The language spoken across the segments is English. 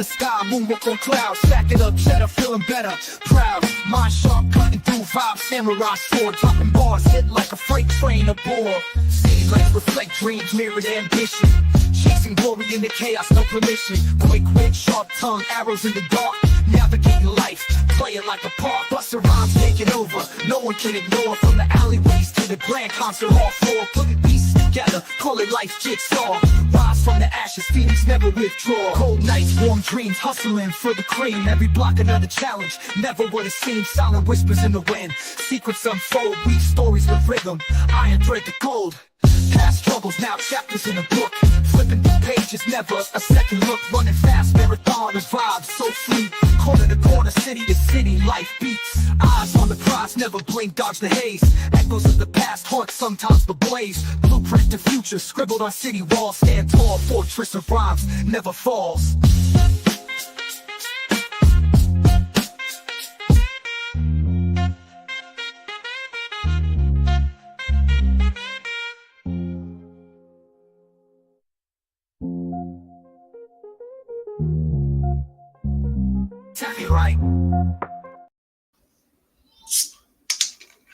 the sky, moonwalk on clouds. Stack it up, cheddar, feeling better. Proud, mind sharp, cutting through vibes. Samurai sword, dropping bars, hit like a freight train aboard. City lights reflect dreams, mirrored ambition. Chasing glory in the chaos, no permission. Quick wit, sharp tongue, arrows in the dark. Navigating life, playing like a part. Busta Rhymes taking over, no one can ignore. From the alleyways to the grand concert hall floor. Putting pieces together, call it life jigsaw. Rise from the ashes, Phoenix never withdraw. Cold nights, warm dreams, hustling for the cream. Every block another challenge, never what it seems. Silent whispers in the wind, secrets unfold. Weave stories with rhythm, iron thread to gold. Past struggles, now chapters in a book. Flipping through pages, never a second look. Running fast, marathon of vibes, so fleet. Corner to corner, city to city, life beats. Eyes on the prize, never blink, dodge the haze. Echoes of the past, haunt sometimes the blaze. Blueprint to future, scribbled on city walls. Stand tall, fortress of rhymes, never falls. Tell me right.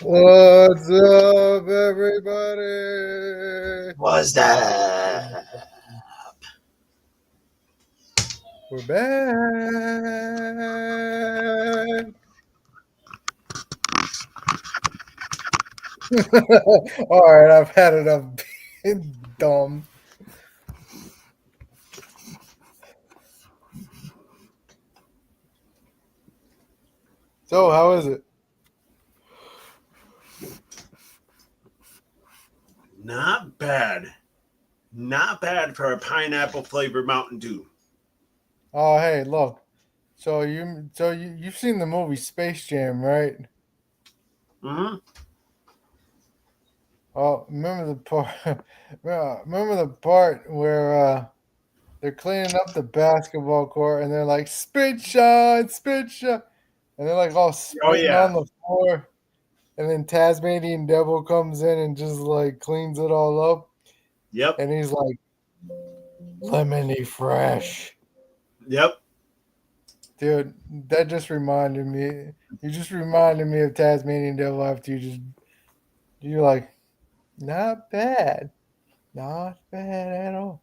What's up, everybody? What's that? We're back. All right, I've had enough being dumb. So, how is it? Not bad. Not bad for a pineapple flavored Mountain Dew. Oh, hey, look. So you've seen the movie Space Jam, right? Mm-hmm. Oh, remember the part? Remember the part where they're cleaning up the basketball court and they're like spit shot, and they're like all spitting on the floor, and then Tasmanian Devil comes in and just like cleans it all up. Yep. And he's like, lemony fresh. Yep. Dude, that just reminded me. You just reminded me of Tasmanian Devil after you're like, not bad. Not bad at all.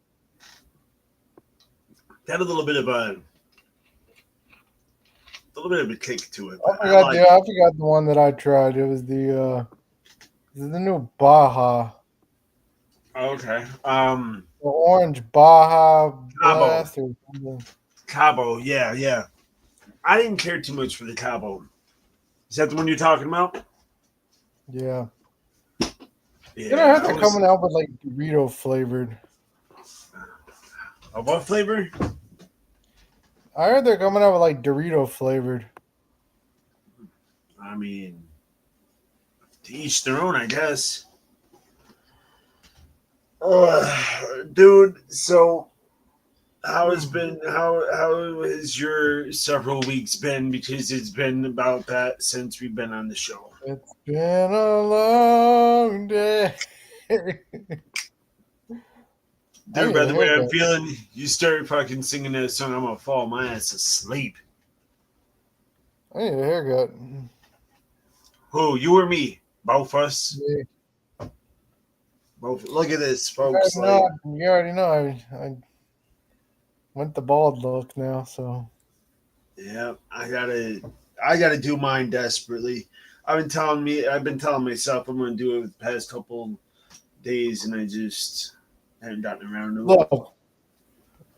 Had a little bit of a kick to it. I forgot the one that I tried. It was the new Baja. Okay. The orange Baja Blast or something. Cabo, yeah. I didn't care too much for the Cabo. Is that the one you're talking about? Yeah. Yeah. I heard they're coming out with like Dorito flavored. What flavor? I heard they're coming out with like Dorito flavored. I mean, to each their own, I guess. Dude, so how has your several weeks been? Because it's been about that since we've been on the show. It's been a long day. Dude, by the way, I'm feeling you started fucking singing that song. I'm gonna fall my ass asleep. I need a haircut. Who, you or me? Both us? Yeah. Both. Look at this, folks. You already know I went the bald look now, so yeah, I gotta do mine desperately. I've been telling myself I'm gonna do it the past couple days, and I just haven't gotten around to it.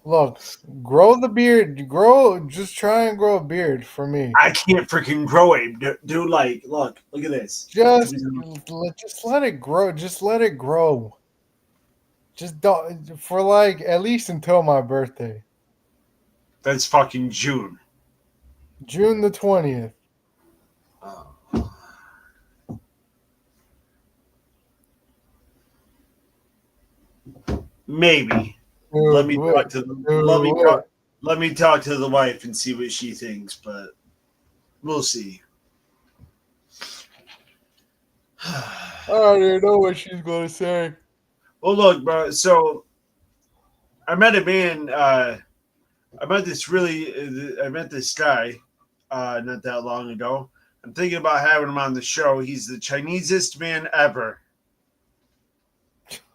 Look, grow the beard. Just try and grow a beard for me. I can't freaking grow it, dude. Like, look at this. Just let it grow. Just let it grow. Just don't for like at least until my birthday. That's fucking June. June the 20th. Maybe. Let me talk to the wife and see what she thinks, but we'll see. I already know what she's gonna say. Well, look, bro. So I met a man I met this guy not that long ago. I'm thinking about having him on the show. He's the Chinesest man ever.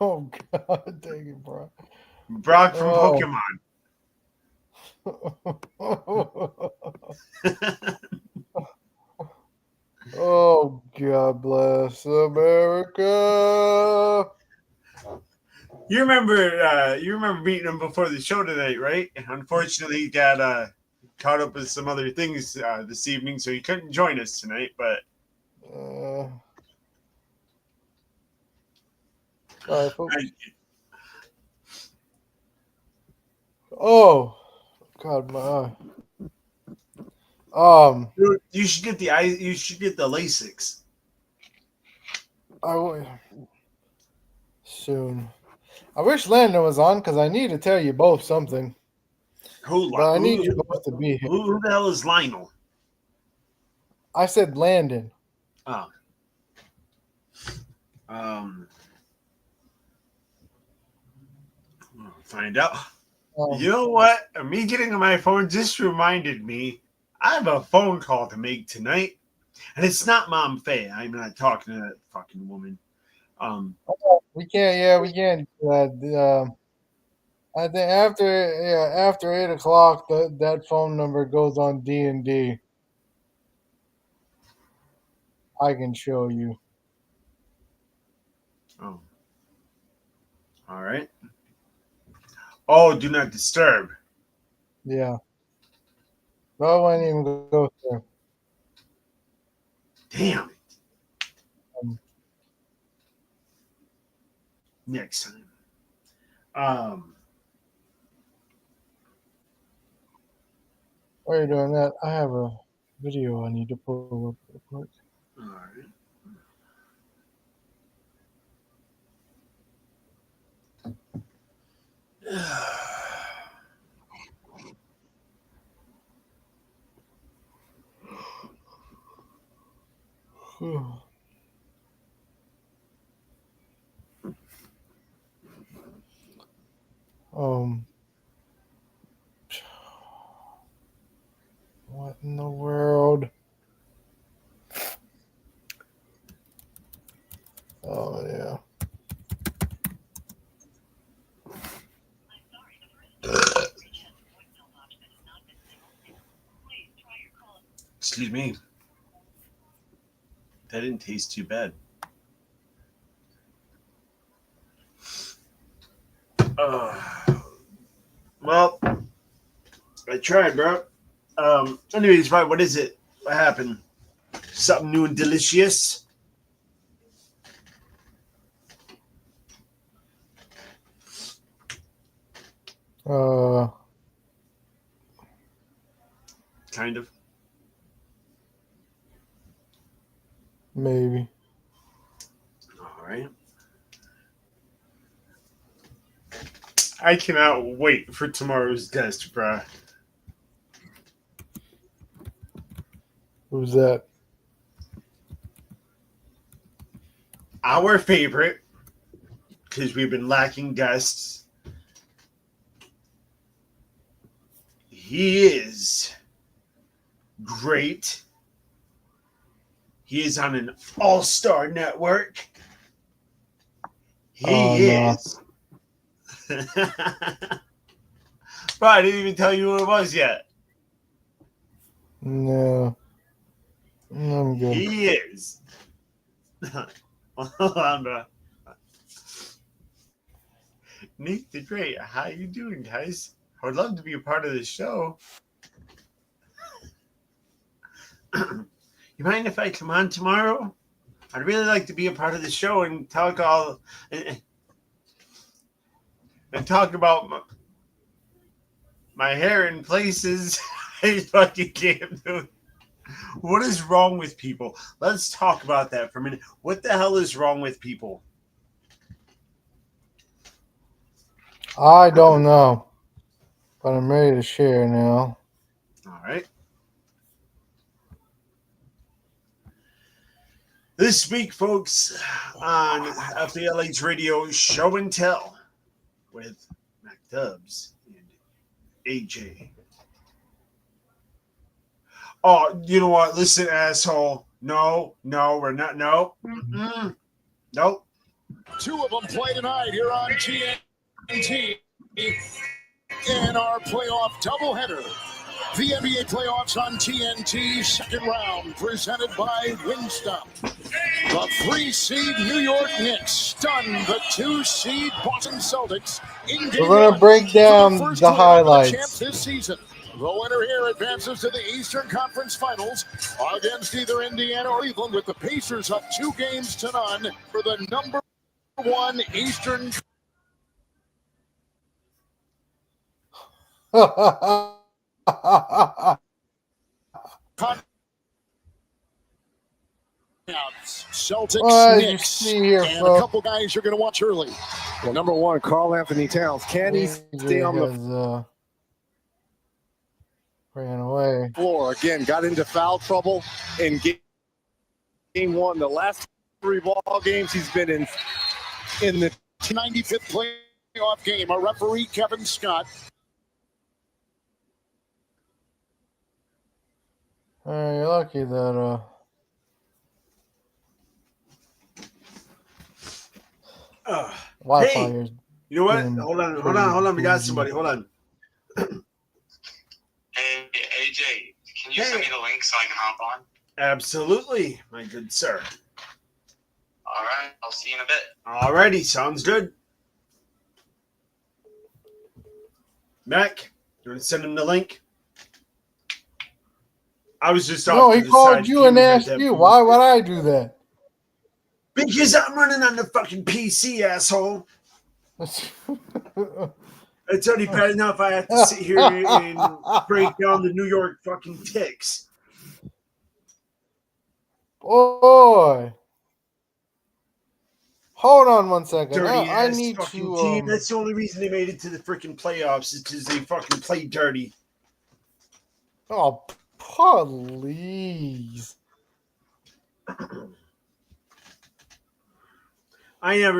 Oh God, dang it, bro. Brock from Oh. Pokemon. Oh, God bless America. You remember meeting him before the show tonight, right? Unfortunately, he got caught up with some other things this evening, so he couldn't join us tonight. But Sorry, folks. Oh, God, my eye. You should get the LASIX. I will soon. I wish Landon was on because I need to tell you both something. But I need you both to be here. Who the hell is Lionel? I said Landon. Oh. Find out. You know what? Me getting on my phone just reminded me I have a phone call to make tonight. And it's not Mom Faye. I'm not talking to that fucking woman. We can't. Yeah, we can't. I think after 8 o'clock, that phone number goes on D&D. I can show you. Oh, all right. Oh, do not disturb. Yeah, but I won't even go there. Damn it. Next time. While you're doing that, I have a video I need to pull up real quick. All right. What in the world? Oh yeah. Excuse me. That didn't taste too bad. Well, I tried, bro. Anyways, right, what is it? What happened? Something new and delicious? Kind of. Maybe. All right. I cannot wait for tomorrow's guest, bruh. Who's that? Our favorite, because we've been lacking guests. He is great. He is on an all-star network. He is. Bro, I didn't even tell you who it was yet. No. I'm good. He is. Hold on, bro. Nick the Great, how you doing, guys? I would love to be a part of the show. You mind if I come on tomorrow? I'd really like to be a part of the show and talk about my hair in places I fucking can't do. What is wrong with people? Let's talk about that for a minute. What the hell is wrong with people? I don't know, but I'm ready to share now. All right. This week, folks, on FALH Radio Show and Tell with Mac Dubs and AJ. Oh, you know what? Listen, asshole. No, we're not. No. Mm-mm. Nope. 2 of them play tonight here on TNT in our playoff doubleheader. The NBA playoffs on TNT, second round, presented by Wingstop. The 3-seed New York Knicks stun the 2-seed Boston Celtics in game We're going to break down the highlights. Champs this season. The winner here advances to the Eastern Conference Finals against either Indiana or Cleveland, with the Pacers up 2 games to none for the number 1 Eastern. Celtics, Knicks, here, and a couple guys you're going to watch early. Well, number 1, Karl Anthony Towns. Can he stay on the ran away floor? Again, got into foul trouble in game 1. The last 3 ball games he's been in the 95th playoff game. A referee, Kevin Scott. You're lucky that Wi-Fi Hey, is. You know what? Hold on. We got somebody. Hold on. Hey, AJ, can you send me the link so I can hop on? Absolutely, my good sir. All right, I'll see you in a bit. Alrighty, sounds good. Mac, you want to send him the link? I was just No, he called you and asked you. Why would I do that? Because I'm running on the fucking PC, asshole. It's already bad enough I have to sit here and break down the New York fucking Ticks. Boy. Hold on one second. Dirty I ass need fucking to. team. That's the only reason they made it to the freaking playoffs is because they fucking played dirty. Oh, please. I have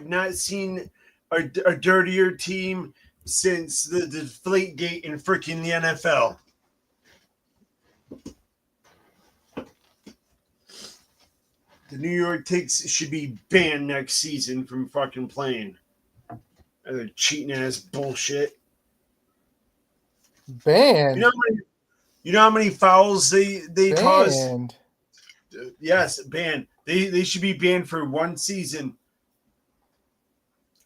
not seen a dirtier team since the Deflate Gate in freaking the NFL. The New York Knicks should be banned next season from fucking playing. Other cheating ass bullshit. Banned. You know how many fouls they cause? Banned. Yes, banned. They should be banned for 1 season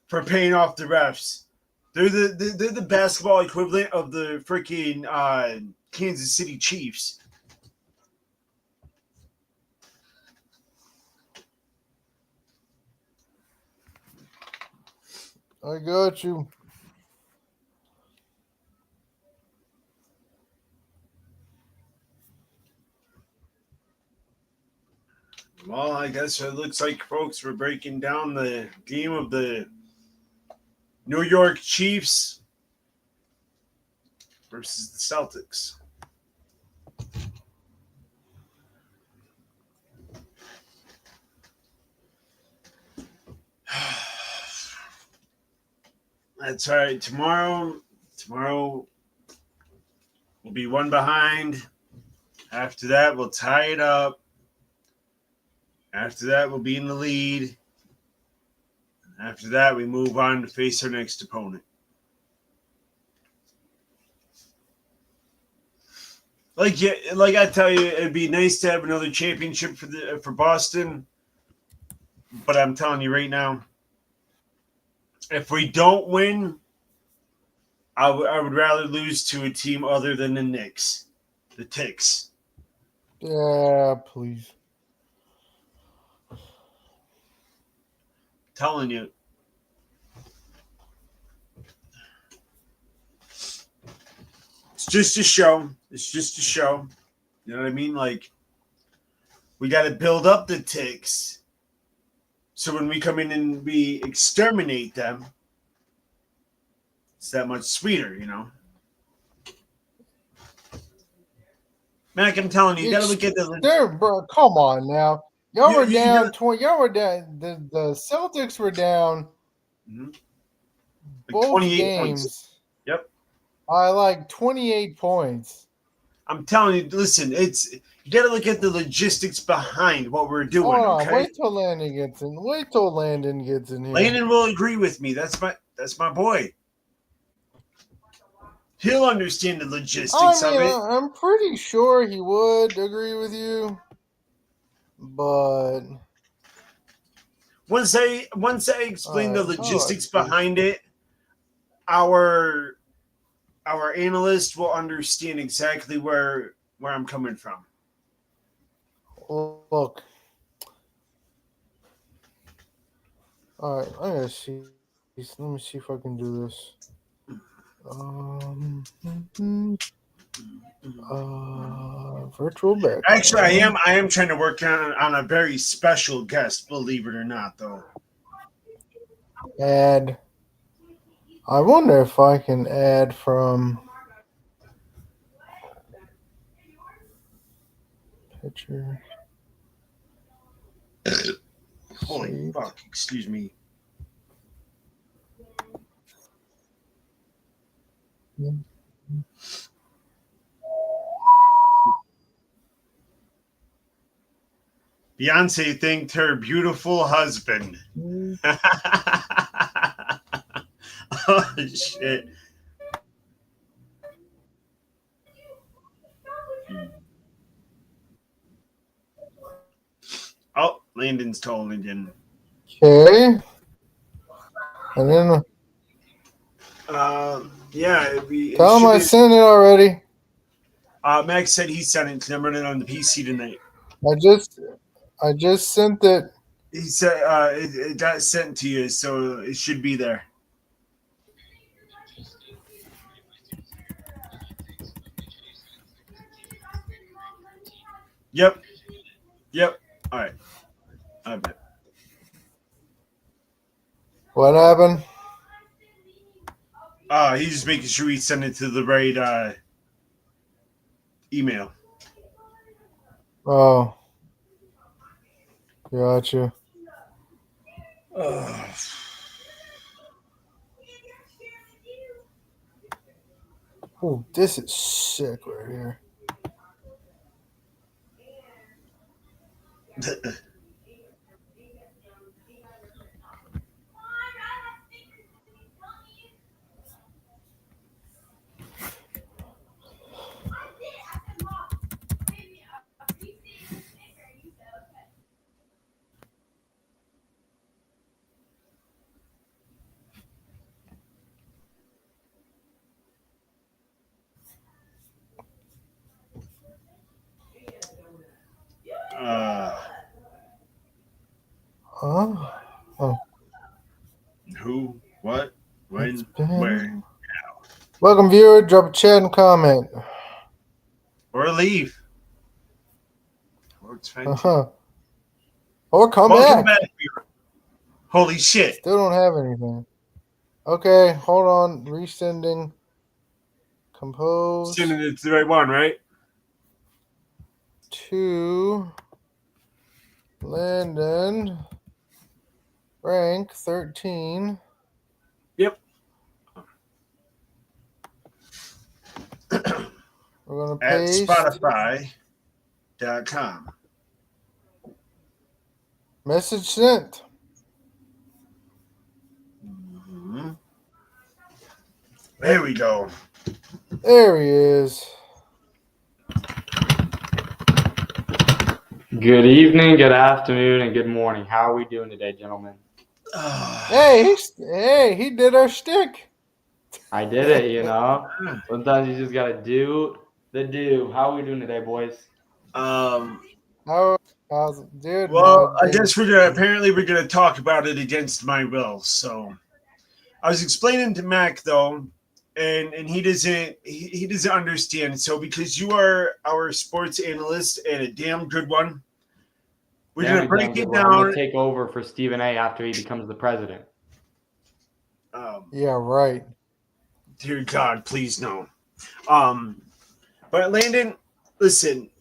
for paying off the refs. They're the basketball equivalent of the freaking Kansas City Chiefs. I got you. Well, I guess it looks like, folks, we're breaking down the game of the New York Chiefs versus the Celtics. That's all right. Tomorrow we'll be 1 behind. After that, we'll tie it up. After that, we'll be in the lead. After that, we move on to face our next opponent. Like I tell you, it'd be nice to have another championship for Boston. But I'm telling you right now, if we don't win, I would rather lose to a team other than the Knicks, the Ticks. Yeah, please. Telling you. It's just a show. It's just a show. You know what I mean? Like, we got to build up the Ticks. So when we come in and we exterminate them, it's that much sweeter, you know? Mac, I'm telling you, you got to look at the... There, bro, come on now. Y'all were down 20. Y'all were down. The Celtics were down both 28 games points. Yep. by like 28 points. I'm telling you, listen, you got to look at the logistics behind what we're doing. Hold on, Okay. wait till Landon gets in. Wait till Landon gets in here. Landon will agree with me. That's my boy. He'll understand the logistics of it. I'm pretty sure he would agree with you, but Once I explain the Alright, logistics let's see. behind it, our analyst will understand exactly where I'm coming from. Look. All right, I'm gonna see. Let me see if I can do this. Virtual background. Actually, I am trying to work on a very special guest, believe it or not, though. Add. I wonder if I can add from picture. Holy fuck! Excuse me. Beyonce thanked her beautiful husband. Oh shit! Oh, Landon's told again. Okay. And then Yeah, it'd be. tell him I sent it already. Max said he sent it because I'm running on the PC tonight. I just sent it. He said it got sent to you, so it should be there. Yep. All right. I bet. What happened? He's just making sure he sent it to the right email. Oh. Gotcha. Oh, this is sick right here. Oh. Who? What? When? Where? Welcome, viewer. Drop a chat and comment. Or leave. Works fine. Or come Welcome back. viewer. Holy shit. Still don't have anything. Okay, hold on. Resending. Compose. Sending it to the right one, right? To Landon. Rank 13. Yep. We're going to At paste. Spotify.com. Message sent. Mm-hmm. There we go. There he is. Good evening, good afternoon, and good morning. How are we doing today, gentlemen? Hey, he did our shtick. I did it, you know. Sometimes you just gotta do the do. How are we doing today, boys? How's it, dude? Well, I guess apparently we're gonna talk about it against my will. So I was explaining to Mac though, and he doesn't understand. So because you are our sports analyst and a damn good one, we're gonna break it down. I'm gonna take over for Stephen A. after he becomes the president. Yeah, right. Dear God, please no. But Landon, listen,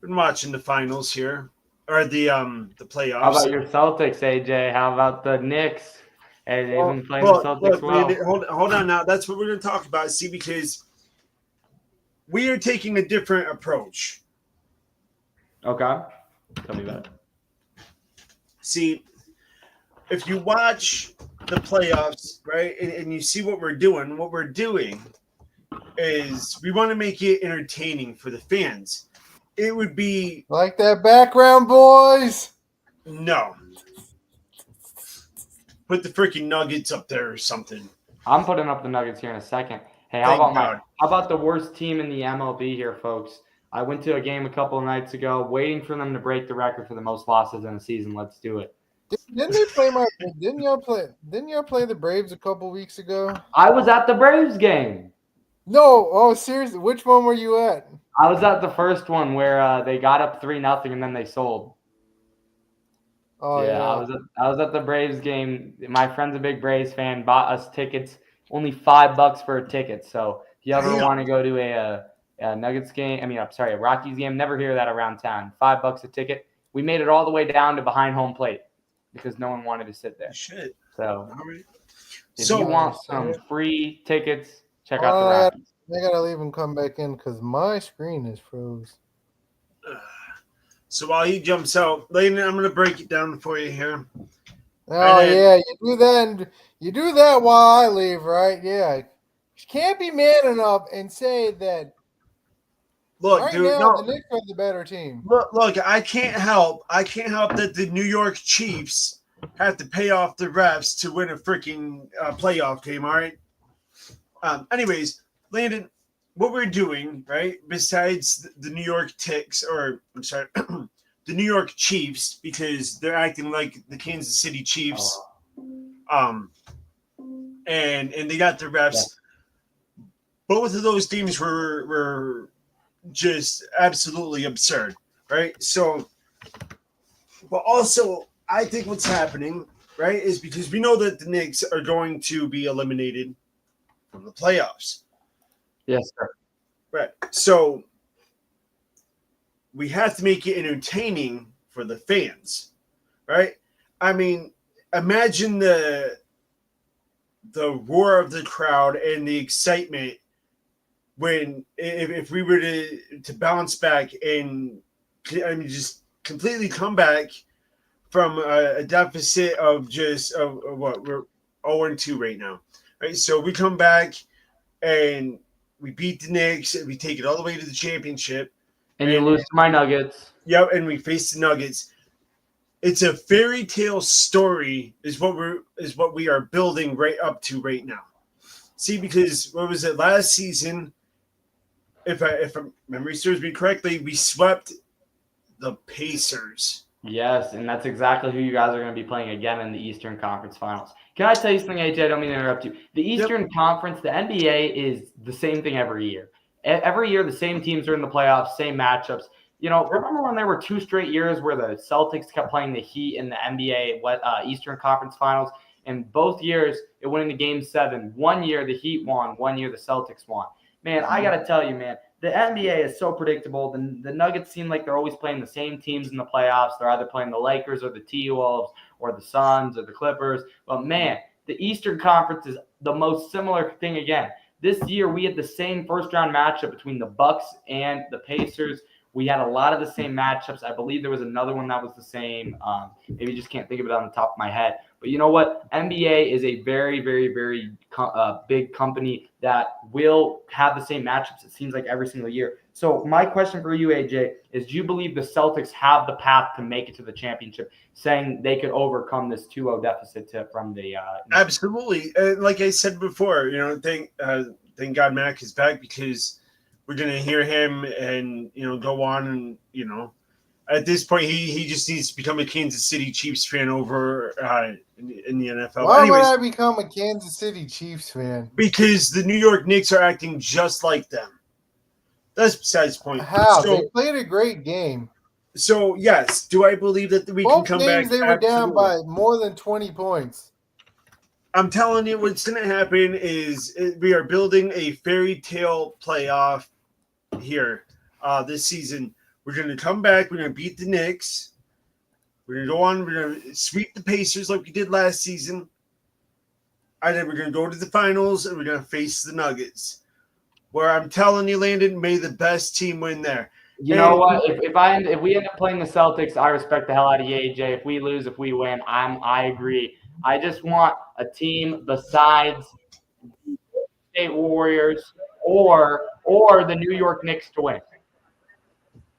been watching the finals here, or the playoffs. How about your Celtics, AJ? How about the Knicks? Hey, they've been playing the Celtics look, well. man, hold on now. That's what we're going to talk about. See, because we are taking a different approach. Okay. Tell me about it. See, if you watch the playoffs, right, and you see what we're doing is we want to make it entertaining for the fans. It would be Like that background, boys. no. Put the freaking Nuggets up there or something. I'm putting up the Nuggets here in a second. Hey, Thank how God. about the worst team in the MLB here, folks? I went to a game a couple of nights ago, waiting for them to break the record for the most losses in a season. Let's do it. Didn't they play Didn't y'all play the Braves a couple weeks ago? I was at the Braves game. No. Oh, seriously. Which one were you at? I was at the first one where they got up 3-0 and then they sold. Oh yeah. I was at the Braves game. My friend's a big Braves fan. Bought us tickets. Only $5 for a ticket. So if you ever want to go to a Nuggets game, a Rockies game, never hear that around town. $5 a ticket. We made it all the way down to behind home plate because no one wanted to sit there. Shit. So All right. if you want some free tickets, check out the Rockies. I gotta leave and come back in because my screen is froze. So while he jumps out, Layden, I'm going to break it down for you here. Oh yeah, you do that while I leave, right? Yeah. You can't be man enough and say that. Look, right dude, now, no. the Knicks are the better team. Look, I can't help that the New York Chiefs have to pay off the refs to win a freaking playoff game, all right? Anyways, Landon, what we're doing, right, besides the New York the New York Chiefs, because they're acting like the Kansas City Chiefs, and they got the refs. Yeah. Both of those teams were just absolutely absurd, right? So, but also, I think what's happening, right, is because we know that the Knicks are going to be eliminated from the playoffs. Yes, sir. Right. So we have to make it entertaining for the fans, right? I mean, imagine the roar of the crowd and the excitement when if we were to bounce back and just completely come back from a deficit of what we're 0-2 right now, right? So we come back and we beat the Knicks and we take it all the way to the championship. And you lose to my Nuggets. Yep, and we face the Nuggets. It's a fairy tale story is what we are building right up to right now. See, because what was it last season? If memory serves me correctly, we swept the Pacers. Yes, and that's exactly who you guys are going to be playing again in the Eastern Conference Finals. Can I tell you something, AJ? I don't mean to interrupt you. The Eastern Conference, the NBA is the same thing every year. Every year, the same teams are in the playoffs, same matchups. Remember when there were 2 straight years where the Celtics kept playing the Heat in the NBA Eastern Conference Finals? And both years, it went into Game 7. One year, the Heat won. One year, the Celtics won. Man, I got to tell you, man, the NBA is so predictable. The Nuggets seem like they're always playing the same teams in the playoffs. They're either playing the Lakers or the T-Wolves or the Suns or the Clippers. But, man, the Eastern Conference is the most similar thing again. This year, we had the same first-round matchup between the Bucks and the Pacers. We had a lot of the same matchups. I believe there was another one that was the same. Maybe just can't think of it on the top of my head. But you know what? NBA is a very, very, very big company that will have the same matchups, it seems like, every single year. So my question for you, AJ, is do you believe the Celtics have the path to make it to the championship, saying they could overcome this 2-0 deficit from the Absolutely. Like I said before, thank God Mac is back because we're going to hear him and, go on and, at this point, he just needs to become a Kansas City Chiefs fan over in the NFL. Why would I become a Kansas City Chiefs fan? Because the New York Knicks are acting just like them. That's besides the point. How? They played a great game. So, yes, do I believe that we can come back? They were down by more than 20 points. I'm telling you, what's going to happen is we are building a fairy tale playoff here this season. We're going to come back. We're going to beat the Knicks. We're going to go on. We're going to sweep the Pacers like we did last season. I think we're going to go to the finals and we're going to face the Nuggets. Where I'm telling you, Landon, may the best team win there. You know what? If we end up playing the Celtics, I respect the hell out of you, AJ. If we lose, if we win, I agree. I just want a team besides the State Warriors or the New York Knicks to win.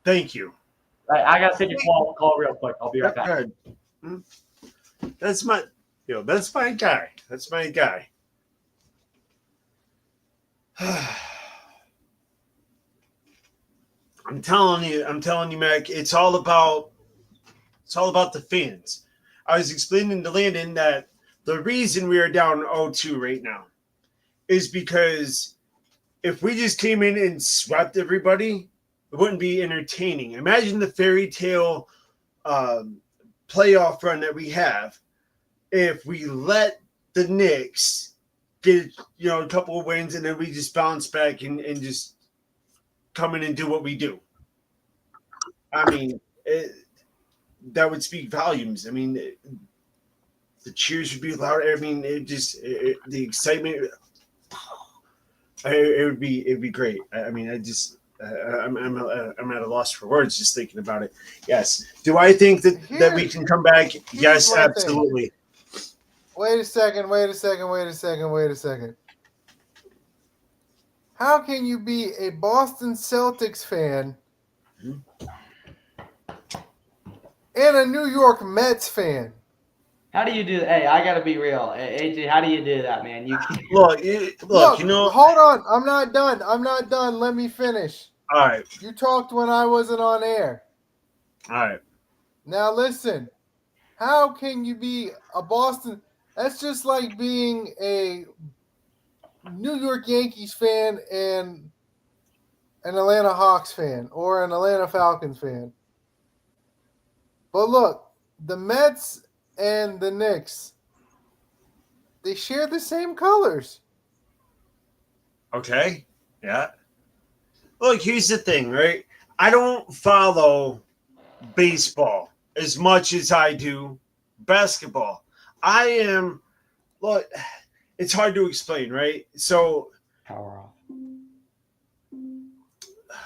Thank you. I gotta take a call real quick. I'll be right back. That's my guy. That's my guy. I'm telling you, Mac, it's all about the fans. I was explaining to Landon that the reason we are down 0-2 right now is because if we just came in and swept everybody, it wouldn't be entertaining. Imagine the fairy tale playoff run that we have if we let the Knicks get a couple of wins and then we just bounce back and just come in and do what we do. I mean, that would speak volumes. I mean, the cheers would be louder. I mean, the excitement. It'd be great. I'm at a loss for words just thinking about it. Yes. Do I think that we can come back? Yes, absolutely. Wait a second. How can you be a Boston Celtics fan and a New York Mets fan? How do you do that? Hey, I gotta be real. Hey, AJ, how do you do that, man? You can't. Look, hold on. I'm not done. Let me finish. All right. You talked when I wasn't on air. All right. Now listen. How can you be a Boston? That's just like being a New York Yankees fan and an Atlanta Hawks fan or an Atlanta Falcons fan. But look, the Mets and the Knicks, they share the same colors. Okay. Yeah. Look, here's the thing, right? I don't follow baseball as much as I do basketball. It's hard to explain, right? So Power off.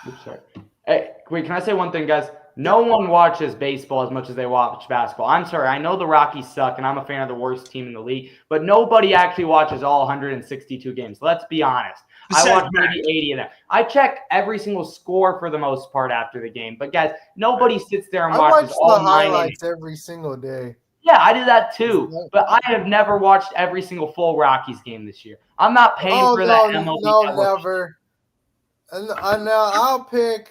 Oops, sorry. Hey, wait, can I say one thing, guys? No one watches baseball as much as they watch basketball. I'm sorry. I know the Rockies suck, and I'm a fan of the worst team in the league, but nobody actually watches all 162 games. Let's be honest. I watch maybe 80 of them. I check every single score for the most part after the game. But, guys, nobody sits there and watches all the highlights every single day. Yeah, I do that too. But I have never watched every single full Rockies game this year. I'm not paying for that MLB. No, never. And now I'll pick.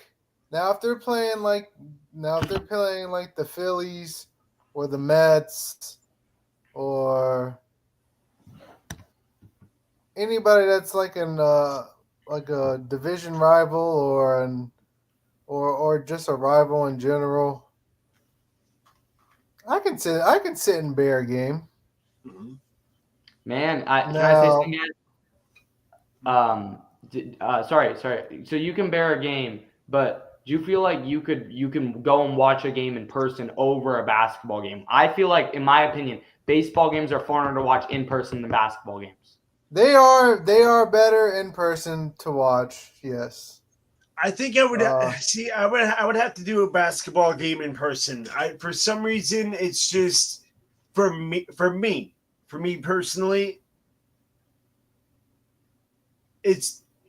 Now if they're playing like the Phillies or the Mets or anybody that's like a division rival or just a rival in general, I can sit and bear a game. Man, can I say something? Sorry. So you can bear a game, but do you feel like you can go and watch a game in person over a basketball game? I feel like, in my opinion, baseball games are funner to watch in person than basketball games. They are better in person to watch. Yes. I think I would I would have to do a basketball game in person. For some reason it's just for me personally,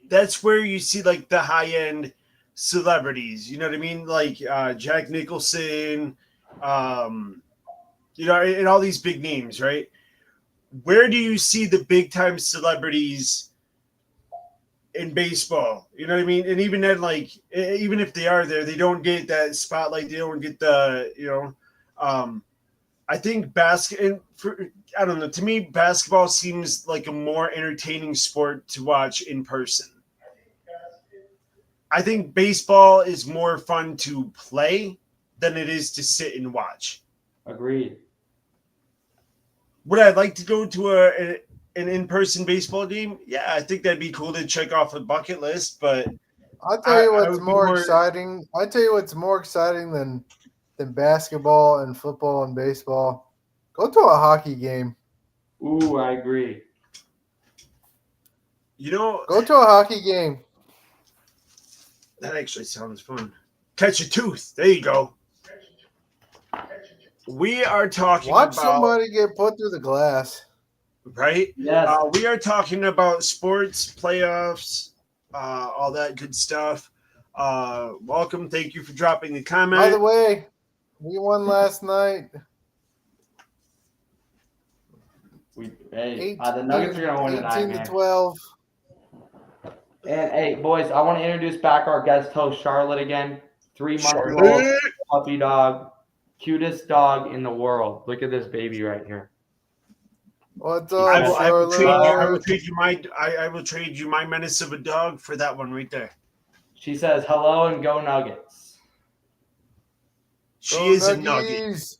that's where you see like the high end celebrities, you know what I mean? Like Jack Nicholson, and all these big names, right? Where do you see the big time celebrities in baseball? You know what I mean? And even then, like, even if they are there, they don't get that spotlight. They don't get the, I think I don't know. To me, basketball seems like a more entertaining sport to watch in person. I think baseball is more fun to play than it is to sit and watch. Agreed. Would I like to go to an in-person baseball game? Yeah, I think that'd be cool to check off a bucket list. But I'll tell you what's more exciting. I'll tell you what's more exciting than basketball and football and baseball. Go to a hockey game. Ooh, I agree. You know, Go to a hockey game. that actually sounds fun. Catch a tooth. There you go. We are talking Watch about somebody get put through the glass. right. Yes. We are talking about sports playoffs, all that good stuff. Welcome. Thank you for dropping the comment. By the way, we won last night. The Nuggets are going to win tonight, 18 man. to 12. And hey, boys, I want to introduce back our guest host, Charlotte, again. 3-month-old Charlotte. puppy dog, cutest dog in the world. Look at this baby right here. What's I up, will trade you. I will Charlotte? trade you my. I will trade you my menace of a dog for that one right there. She says hello and go Nuggets. She Go is a nugget. Nuggies.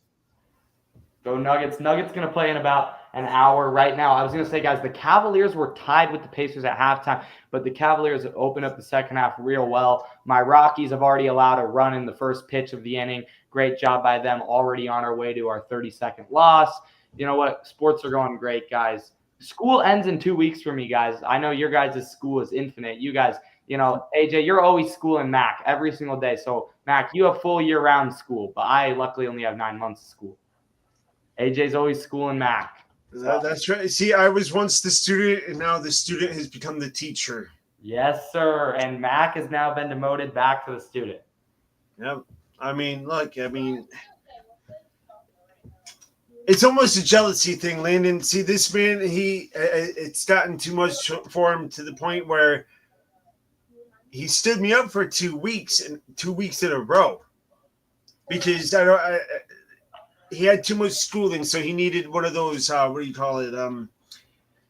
Go Nuggets. Nuggets going to play in about an hour right now. I was going to say, guys, the Cavaliers were tied with the Pacers at halftime, but the Cavaliers have opened up the second half real well. My Rockies have already allowed a run in the first pitch of the inning. Great job by them. Already on our way to our 32nd loss. You know what? Sports are going great, guys. School ends in 2 weeks for me, guys. I know your guys' school is infinite. You guys, you know, AJ, you're always schooling Mac every single day. So, Mac, you have full year-round school, but I luckily only have 9 months of school. AJ's always schooling Mac. That's right. See, I was once the student, and now the student has become the teacher. Yes, sir. And Mac has now been demoted back to the student. Yep. I mean, look, it's almost a jealousy thing, Landon. See, this man, it's gotten too much for him to the point where he stood me up for 2 weeks and 2 weeks in a row because he had too much schooling, so he needed one of those what do you call it?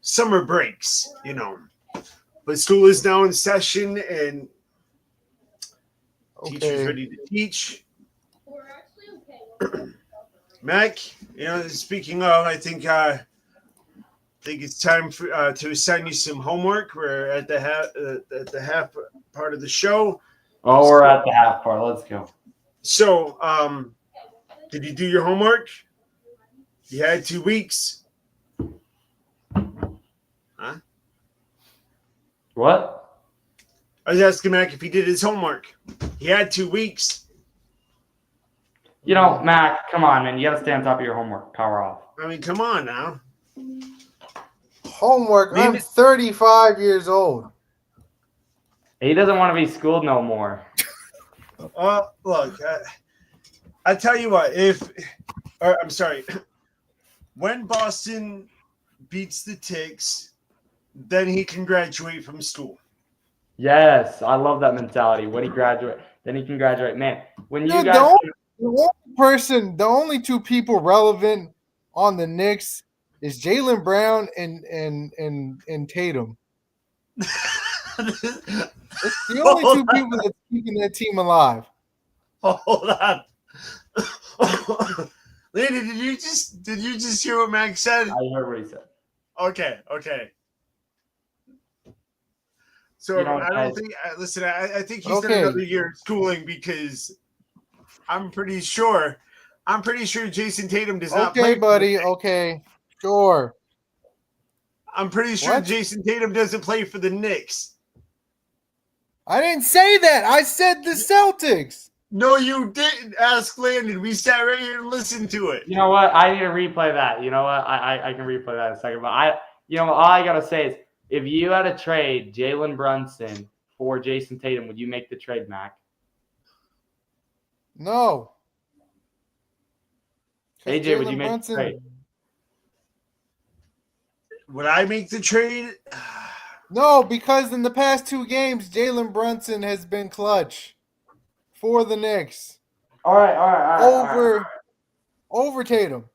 Summer breaks, you know. But school is now in session, and teacher's ready to teach. Mac, you know, speaking of, I think it's time for to assign you some homework. We're at the half part of the show. Oh, we're at the half part. Let's go. So, did you do your homework? You had 2 weeks. Huh? What? I was asking Mac if he did his homework. He had 2 weeks. You know, Mac, come on, man. You got to stay on top of your homework. Power off. I mean, come on now. Homework. I'm 35 years old. He doesn't want to be schooled no more. Look, I tell you what. I'm sorry. When Boston beats the Ticks, then he can graduate from school. Yes, I love that mentality. When he graduate, then he can graduate. Man, when you Dude, guys the only two people relevant on the Knicks is Jaylen Brown and Tatum. It's the only two people that's keeping that team alive. Hold on. Lady, did you just hear what Max said? I heard what he said. Okay. So You know, I don't think. Listen, I think he's done another year of schooling because I'm pretty sure Jason Tatum does not play. Okay, buddy. Okay, sure. I'm pretty sure Jason Tatum doesn't play for the Knicks. I didn't say that. I said the Celtics. No, you didn't. Ask Landon. We sat right here and listened to it. You know what? I need to replay that. You know what? I can replay that in a second. But all I gotta say is, if you had to trade Jalen Brunson for Jason Tatum, would you make the trade, Mac? No. AJ, would you make the trade? Would I make the trade? No, because in the past 2 games, Jalen Brunson has been clutch for the Knicks. All right. Over Tatum.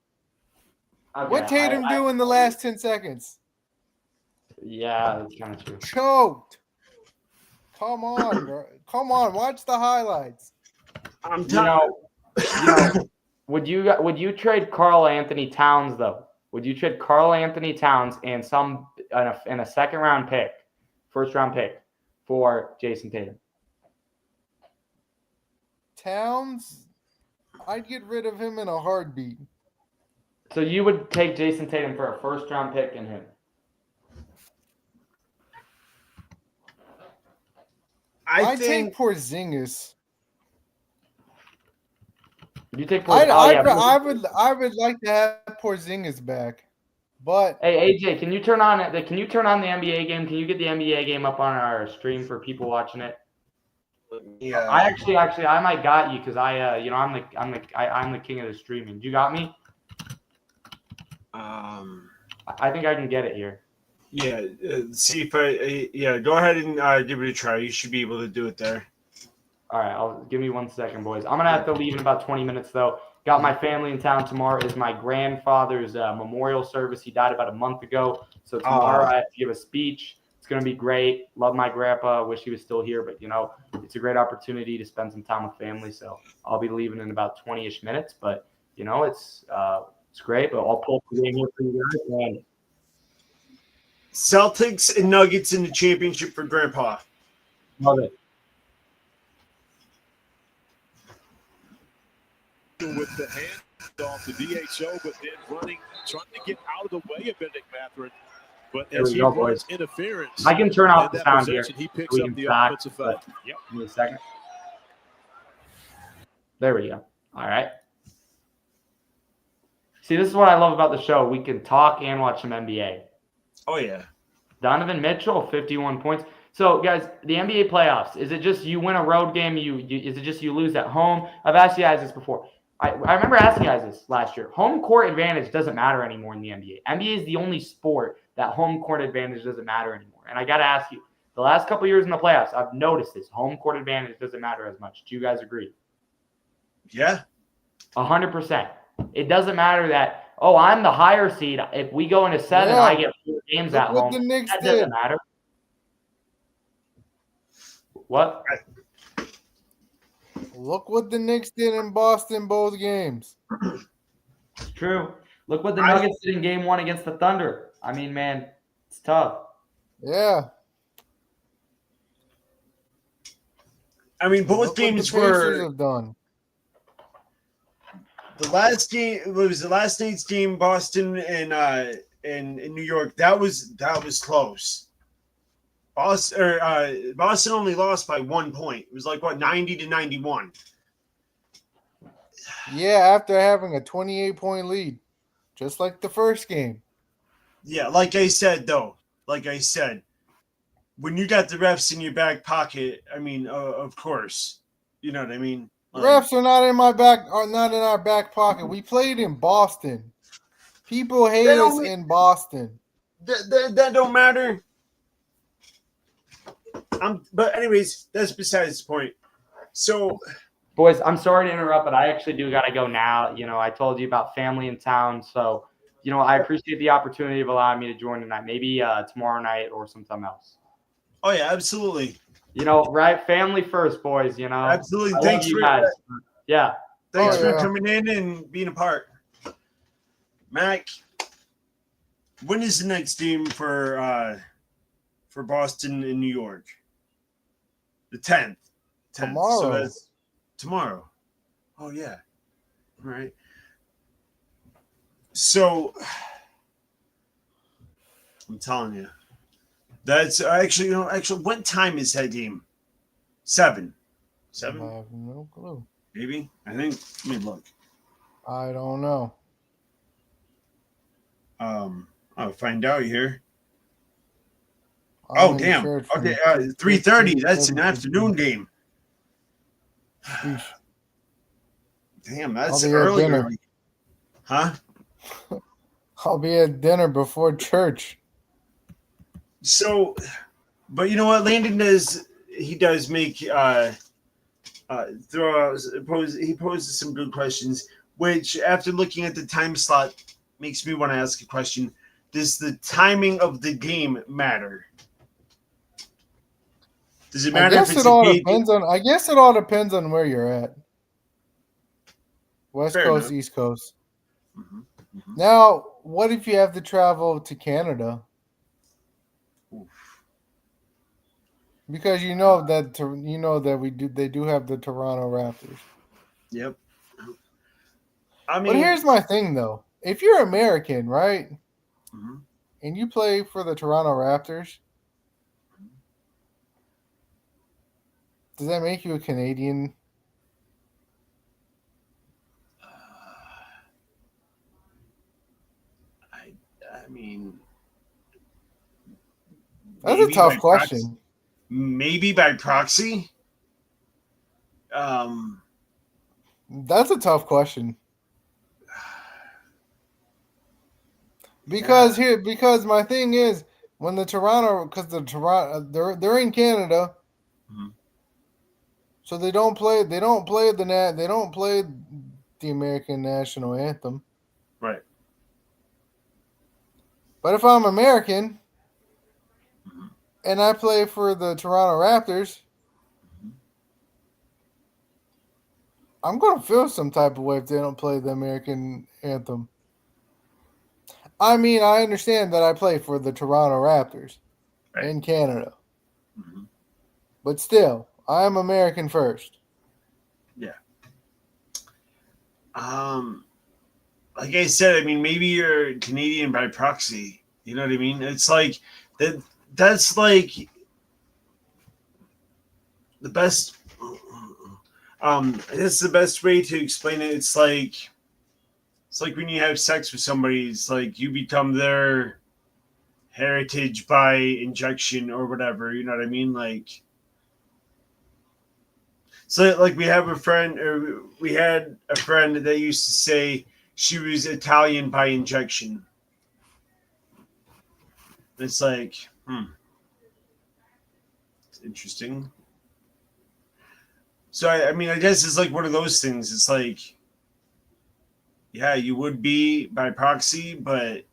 Okay, what Tatum do in the last 10 seconds? Yeah, that's kind of true. Choked. Come on, bro. Come on, watch the highlights. I'm telling you. Would you trade Karl Anthony Towns though? Would you trade Karl Anthony Towns and a second round pick, first round pick for Jason Tatum? Towns, I'd get rid of him in a heartbeat. So you would take Jason Tatum for a first round pick and him? I think take Porzingis. You take Porzingis. I would like to have Porzingis back, but Hey AJ, can you turn on the NBA game? Can you get the NBA game up on our stream for people watching it? yeah. I actually I might got you because I'm the king of the streaming. You got me? I think I can get it here. Yeah. See if go ahead and give it a try. You should be able to do it there. All right, give me 1 second, boys. I'm gonna have to leave in about 20 minutes though. Got my family in town tomorrow. Is my grandfather's memorial service. He died about a month ago, so tomorrow I have to give a speech. It's gonna be great. Love my grandpa. Wish he was still here, but it's a great opportunity to spend some time with family. So I'll be leaving in about 20-ish minutes. But it's great. But I'll pull the game here for you guys. And Celtics and Nuggets in the championship for Grandpa. love it. With the hand off the DHO, but then trying to get out of the way of Benedict Mathurin. But There as we he go, runs boys. interference, I can turn off the that sound here. possession, he picks We up can the back, offensive foul. Yep. Give me a second. There we go. All right. See, this is what I love about the show. We can talk and watch some NBA. Oh yeah. Donovan Mitchell, 51 points. So, guys, the NBA playoffs, is it just you win a road game, is it just you lose at home? I've asked you guys this before. I remember asking you guys this last year. Home court advantage doesn't matter anymore in the NBA. NBA is the only sport that home court advantage doesn't matter anymore. And I got to ask you, the last couple years in the playoffs, I've noticed this. Home court advantage doesn't matter as much. Do you guys agree? Yeah. 100%. It doesn't matter that, I'm the higher seed. If we go into 7, I get 4 games at home. the Knicks That did. doesn't matter. What? Look what the Knicks did in Boston both games. It's true. Look what the Nuggets did in game 1 against the Thunder. I mean, man, it's tough. Yeah. I mean, both Look games what the Pacers were have done. the last game. It was the last night's game, Boston and in New York. That was close. Boston only lost by 1 point. It was like 90-91. Yeah, after having a 28-point lead, just like the first game. Yeah, like I said, when you got the refs in your back pocket, I mean, of course, you know what I mean. Refs are not in our back pocket. We played in Boston. People hate us in Boston. That don't matter. But anyways, that's besides the point. So, boys, I'm sorry to interrupt, but I actually do got to go now. I told you about family in town, so I appreciate the opportunity of allowing me to join tonight. Maybe tomorrow night or sometime else. Oh yeah, absolutely. Right? Family first, boys. Absolutely. Thanks for guys. Yeah. Thanks for coming in and being a part. Mac, when is the next game for Boston and New York? The 10th. Tomorrow. So that's tomorrow. Oh yeah. All right. So I'm telling you. That's actually, what time is that game? 7. 7? I have no clue. Maybe. I think. Let me look. I don't know. I'll find out here. I'm in Damn. church Okay, from 3:30. That's an 15. afternoon game. Sheesh. Damn, that's I'll be at early. dinner. Huh? I'll be at dinner before church. So, but you know what? Landon does make he poses some good questions, which after looking at the time slot makes me want to ask a question. Does the timing of the game matter? Does it matter I if guess it's it all a depends on. I guess it all depends on where you're at. West Fair Coast, enough. East Coast. Mm-hmm. Mm-hmm. Now, what if you have to travel to Canada? Oof. Because they do have the Toronto Raptors. Yep. I mean, But here's my thing, though. If you're American, right, mm-hmm. and you play for the Toronto Raptors, Does that make you a Canadian? I mean, That's a maybe tough by question. maybe by proxy. That's a tough question. Because my thing is when the Toronto, because the Toronto, they're in Canada, so they don't play the American national anthem. Right. But if I'm American and I play for the Toronto Raptors, I'm gonna feel some type of way if they don't play the American anthem. I mean, I understand that I play for the Toronto Raptors in Canada. But still, I am American first. Yeah. Like I said, I mean, maybe you're Canadian by proxy. You know what I mean? It's like that. That's like the best. That's the best way to explain it. It's like when you have sex with somebody. It's like you become their heritage by injection or whatever. You know what I mean? Like. So, like, we had a friend that used to say she was Italian by injection. It's like, it's interesting. So, I mean, I guess it's like one of those things. It's like, yeah, you would be by proxy, but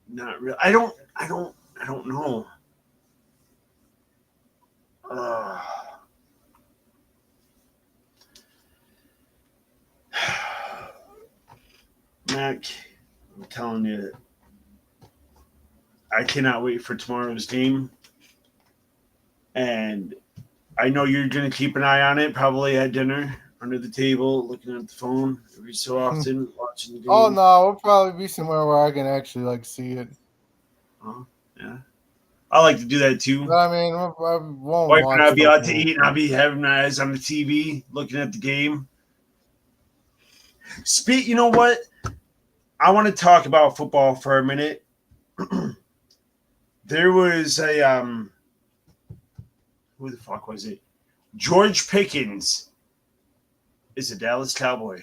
not really. I don't know. Mac, I'm telling you, I cannot wait for tomorrow's game. And I know you're going to keep an eye on it, probably at dinner, under the table, looking at the phone every so often, watching the game. Oh, no, we'll probably be somewhere where I can actually, like, see it. Oh, yeah. I like to do that, too. But, I mean, I won't Wife watch and I'll be the out to whole- eat, and I'll be having my eyes on the TV, looking at the game. You know what? I want to talk about football for a minute. There was a who the fuck was it? George Pickens is a Dallas Cowboy.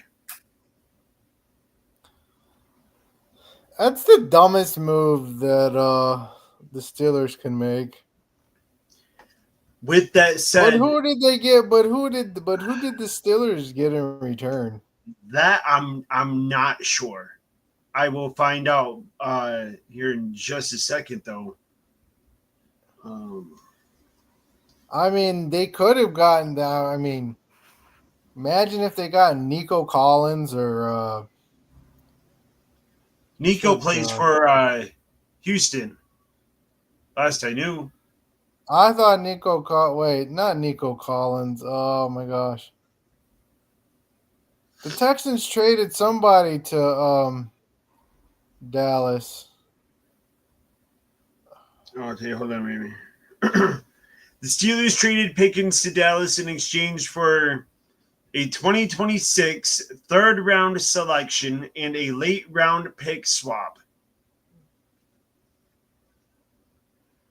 That's the dumbest move that the Steelers can make. With that said, but who did they get? But who did the Steelers get in return? That I'm not sure. I will find out here in just a second, though. I mean, they could have gotten that. I mean, imagine if they got Nico Collins or Nico plays for Houston. Last I knew. I thought not Nico Collins. Oh my gosh. The Texans traded somebody to Dallas. Oh, okay, hold on, maybe. The Steelers traded Pickens to Dallas in exchange for a 2026 third-round selection and a late-round pick swap.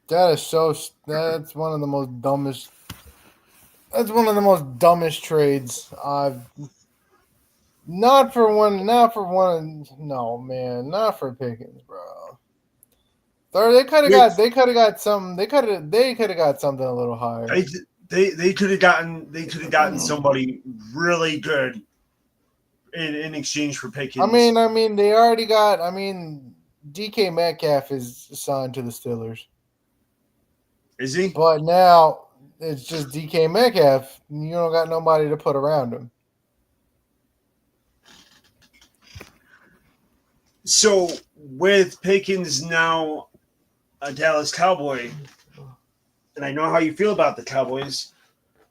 That's one of the most dumbest. That's one of the most dumbest trades I've. Not for one. No, man, not for Pickens, bro. They could have got something. They could have got something a little higher. They could have gotten somebody really good in exchange for Pickens. I mean, they already got. I mean, DK Metcalf is signed to the Steelers. Is he? But now it's just DK Metcalf. You don't got nobody to put around him. So with Pickens now a Dallas Cowboy, and I know how you feel about the Cowboys,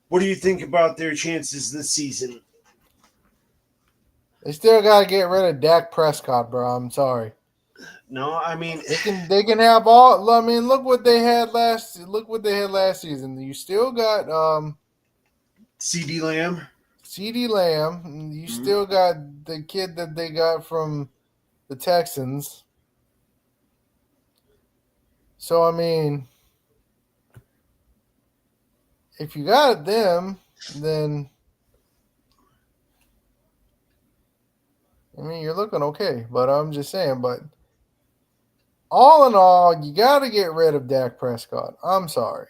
what do you think about their chances this season? They still got to get rid of Dak Prescott, bro. I'm sorry. No, I mean, They can have all. I mean, look what they had last. Look what they had last season. You still got CD Lamb. CeeDee Lamb. You still got the kid that they got from the Texans. So I mean, if you got them, then I mean you're looking okay. But I'm just saying. But all in all, you got to get rid of Dak Prescott. I'm sorry.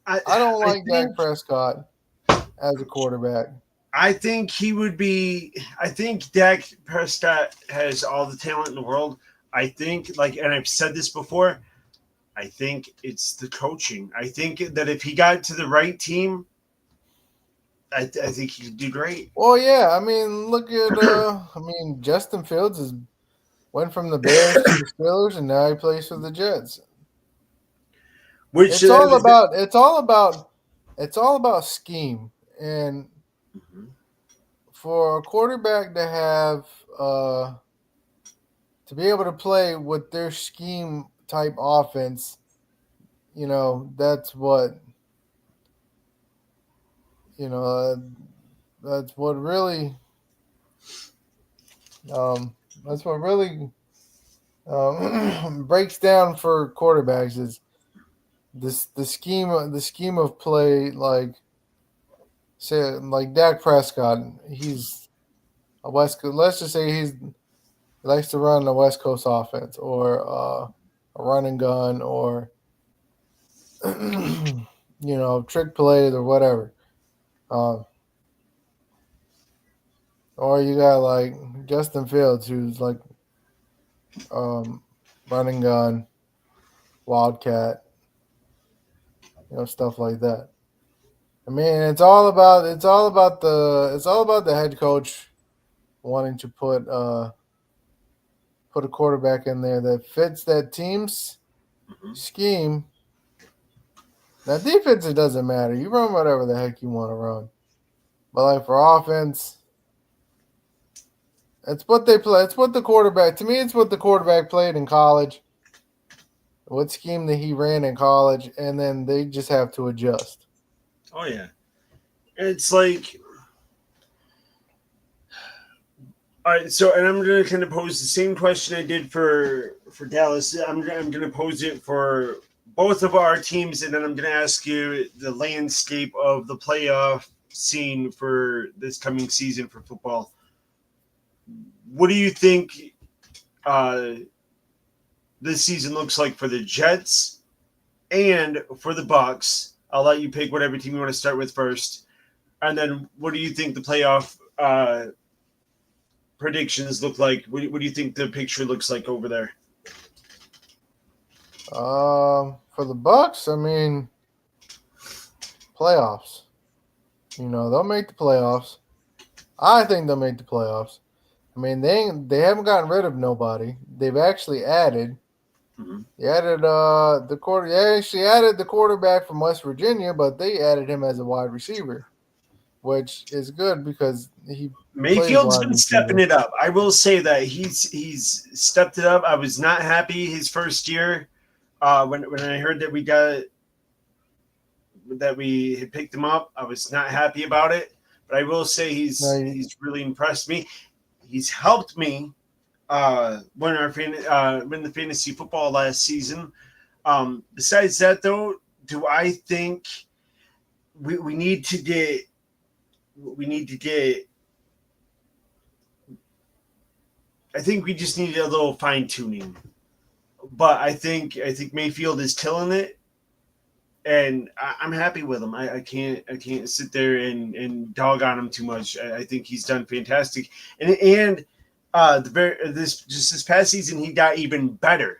I don't like Dak Prescott as a quarterback. I think he would be. I think Dak Prescott has all the talent in the world. I think, and I've said this before, I think it's the coaching. I think that if he got to the right team, I think he could do great. Well, yeah. I mean, look at. Justin Fields went from the Bears to the Steelers, and now he plays for the Jets. It's all about scheme, and for a quarterback to have to be able to play with their scheme type offense, that's what that's what really breaks down for quarterbacks is the scheme of play, like Dak Prescott. He's a West Coast. Let's just say he likes to run a West Coast offense or a run and gun or trick plays or whatever. Or you got like Justin Fields, who's like run and gun, wildcat, stuff like that. I mean, it's all about the head coach wanting to put a quarterback in there that fits that team's scheme. Now, defense, it doesn't matter. You run whatever the heck you want to run. But like for offense, it's what they play. It's what the quarterback. To me, it's what the quarterback played in college. What scheme that he ran in college, and then they just have to adjust. Oh yeah, it's like, all right. So, and I'm going to kind of pose the same question I did for Dallas. I'm going to pose it for both of our teams, and then I'm going to ask you the landscape of the playoff scene for this coming season for football. What do you think this season looks like for the Jets and for the Bucks? I'll let you pick whatever team you want to start with first. And then what do you think the playoff predictions look like? What do you think the picture looks like over there? For the Bucks, I mean, playoffs. They'll make the playoffs. I think they'll make the playoffs. I mean, they haven't gotten rid of nobody. They've actually added. They added They actually added the quarterback from West Virginia, but they added him as a wide receiver, which is good because Mayfield's been stepping it up. I will say that he's stepped it up. I was not happy his first year when I heard that we had picked him up. I was not happy about it, but I will say he's really impressed me. He's helped me win the fantasy football last season. Besides that, though, do I think we need to get I think we just need a little fine tuning. But I think Mayfield is killing it, and I'm happy with him. I can't sit there and dog on him too much. I think he's done fantastic, and this past season he got even better,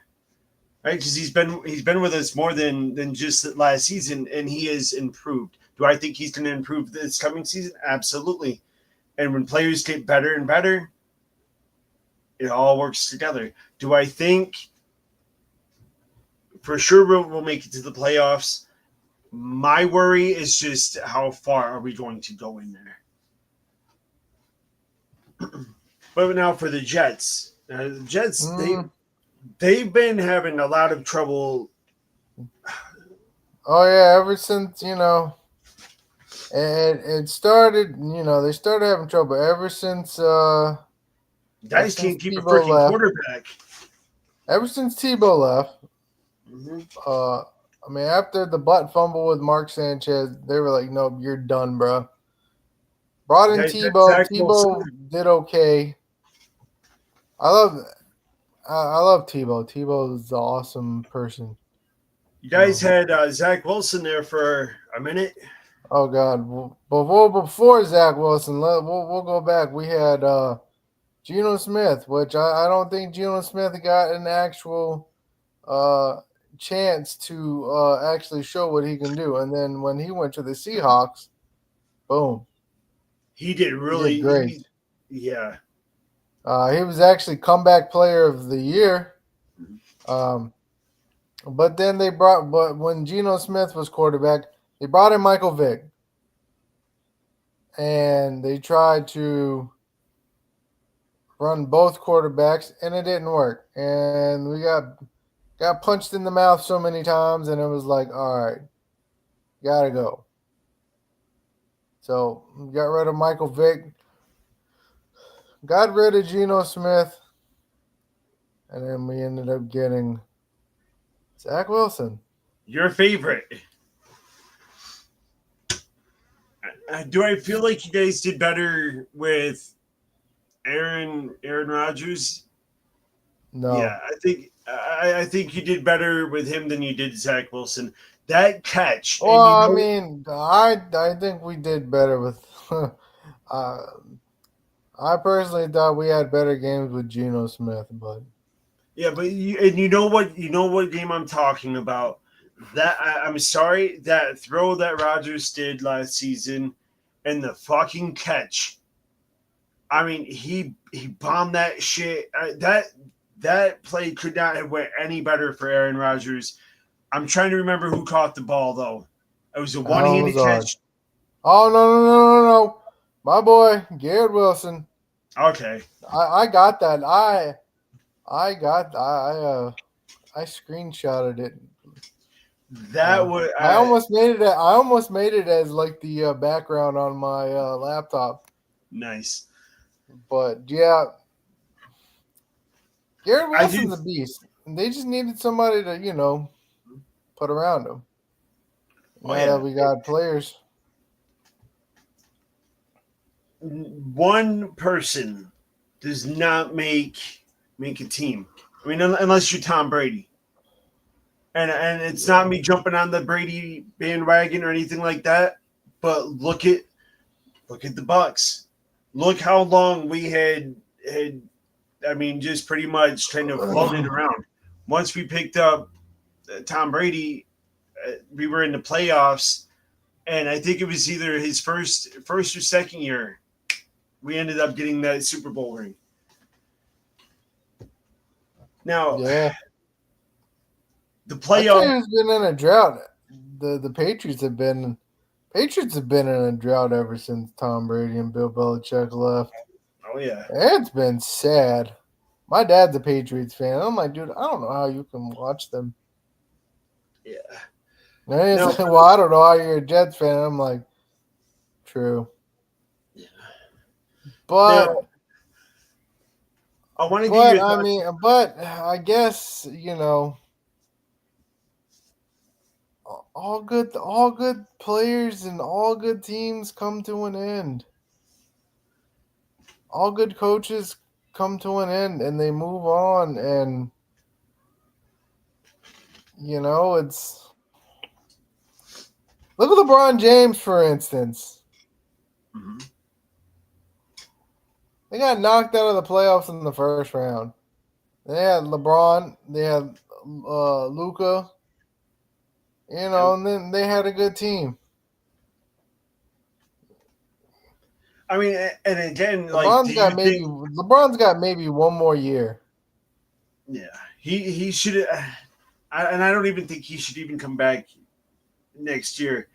right? Because he's been with us more than just last season, and he has improved. Do I think he's going to improve this coming season? Absolutely. And when players get better and better, it all works together. Do I think for sure we'll make it to the playoffs? My worry is just how far are we going to go in there? But now for the Jets. The Jets, they've been having a lot of trouble. Oh yeah, ever since it started. They started having trouble ever since Guys can't keep a Tebow freaking left. quarterback. Ever since Tebow left, Mm-hmm. I mean, after the butt fumble with Mark Sanchez, they were like, "Nope, you're done, bro." Brought in Guys, Tebow. Zach Wilson. Tebow did okay. I love, I love Tebow. Tebow is an awesome person. You guys had Zach Wilson there for a minute. Oh God! Before Zach Wilson, we'll go back. We had Geno Smith, which I don't think Geno Smith got an actual chance to actually show what he can do. And then when he went to the Seahawks, boom, He did he did great. Yeah. He was actually comeback player of the year. But then but when Geno Smith was quarterback, they brought in Michael Vick. And they tried to run both quarterbacks, and it didn't work. And we got punched in the mouth so many times, and it was like, all right, gotta go. So we got rid of Michael Vick, got rid of Geno Smith, and then we ended up getting Zach Wilson. Your favorite. Do I feel like you guys did better with Aaron Rodgers? No. Yeah, I think you did better with him than you did Zach Wilson. That catch. Well, I mean, I think we did better with. I personally thought we had better games with Geno Smith, but yeah, but you know what game I'm talking about. That I'm sorry, that throw that Rodgers did last season, and the fucking catch. I mean, he bombed that shit. That play could not have went any better for Aaron Rodgers. I'm trying to remember who caught the ball though. It was a one-handed catch. Oh no! My boy Garrett Wilson. Okay. I got that. I screenshotted it. That would. I almost made it as like the background on my laptop. Nice. But yeah, Garrett Wilson's a beast. They just needed somebody to put around him. Now that we got players. One person does not make a team. I mean, unless you're Tom Brady. And it's not me jumping on the Brady bandwagon or anything like that. But look at the Bucks. Look how long we had. I mean, just pretty much kind of floated around. Once we picked up Tom Brady, we were in the playoffs, and I think it was either his first or second year. We ended up getting that Super Bowl ring. Now, the playoff has been in a drought. The Patriots have been in a drought ever since Tom Brady and Bill Belichick left. Oh yeah, it's been sad. My dad's a Patriots fan. I'm like, dude, I don't know how you can watch them. Yeah. And he's like, well, I don't know how you're a Jets fan. I'm like, true. Yeah. But now, I want to get your thoughts. But I guess all good players and all good teams come to an end. All good coaches come to an end and they move on, and it's look at LeBron James, for instance. Mm-hmm. They got knocked out of the playoffs in the first round. They had LeBron, they had Luka, and then they had a good team. I mean, and again, LeBron's got maybe one more year. Yeah, he should, and I don't even think he should even come back next year.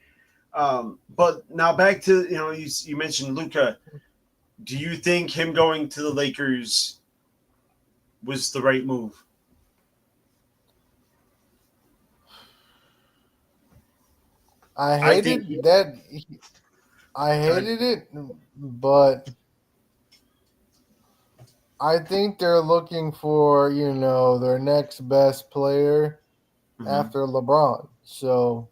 But now back to you mentioned Luka. Do you think him going to the Lakers was the right move? I I think hated that. I hated it, but I think they're looking for their next best player Mhm. after LeBron. So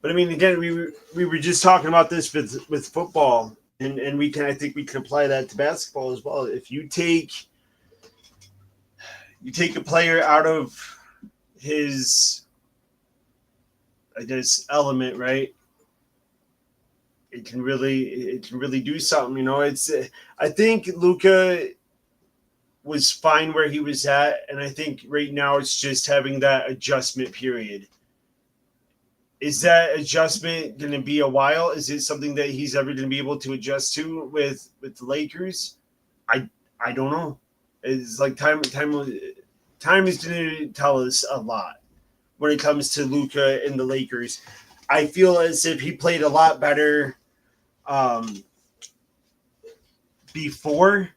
But I mean, again, we were just talking about this with football, and I think we can apply that to basketball as well. If you take a player out of his, I guess, element, right? It can really do something. It's I think Luka was fine where he was at, and I think right now it's just having that adjustment period. Is that adjustment going to be a while? Is it something that he's ever going to be able to adjust to with the Lakers? I don't know. It's like time is going to tell us a lot when it comes to Luka and the Lakers. I feel as if he played a lot better before.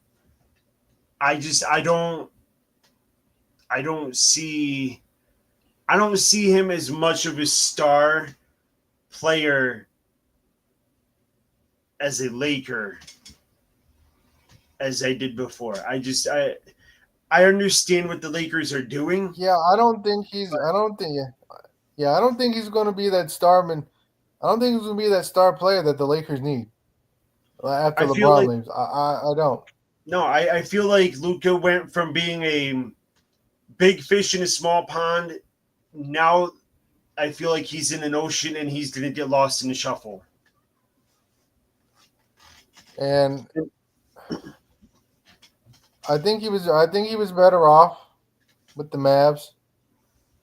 I don't see him as much of a star player as a Laker as I did before. I understand what the Lakers are doing. yeah, I don't think he's. I don't think. Yeah, I don't think he's going to be that starman. I don't think he's going to be that star player that the Lakers need after I feel LeBron like leaves. I don't. no, I feel like Luka went from being a big fish in a small pond. Now I feel like he's in an ocean and he's going to get lost in the shuffle. And I think he was. I think he was better off with the Mavs.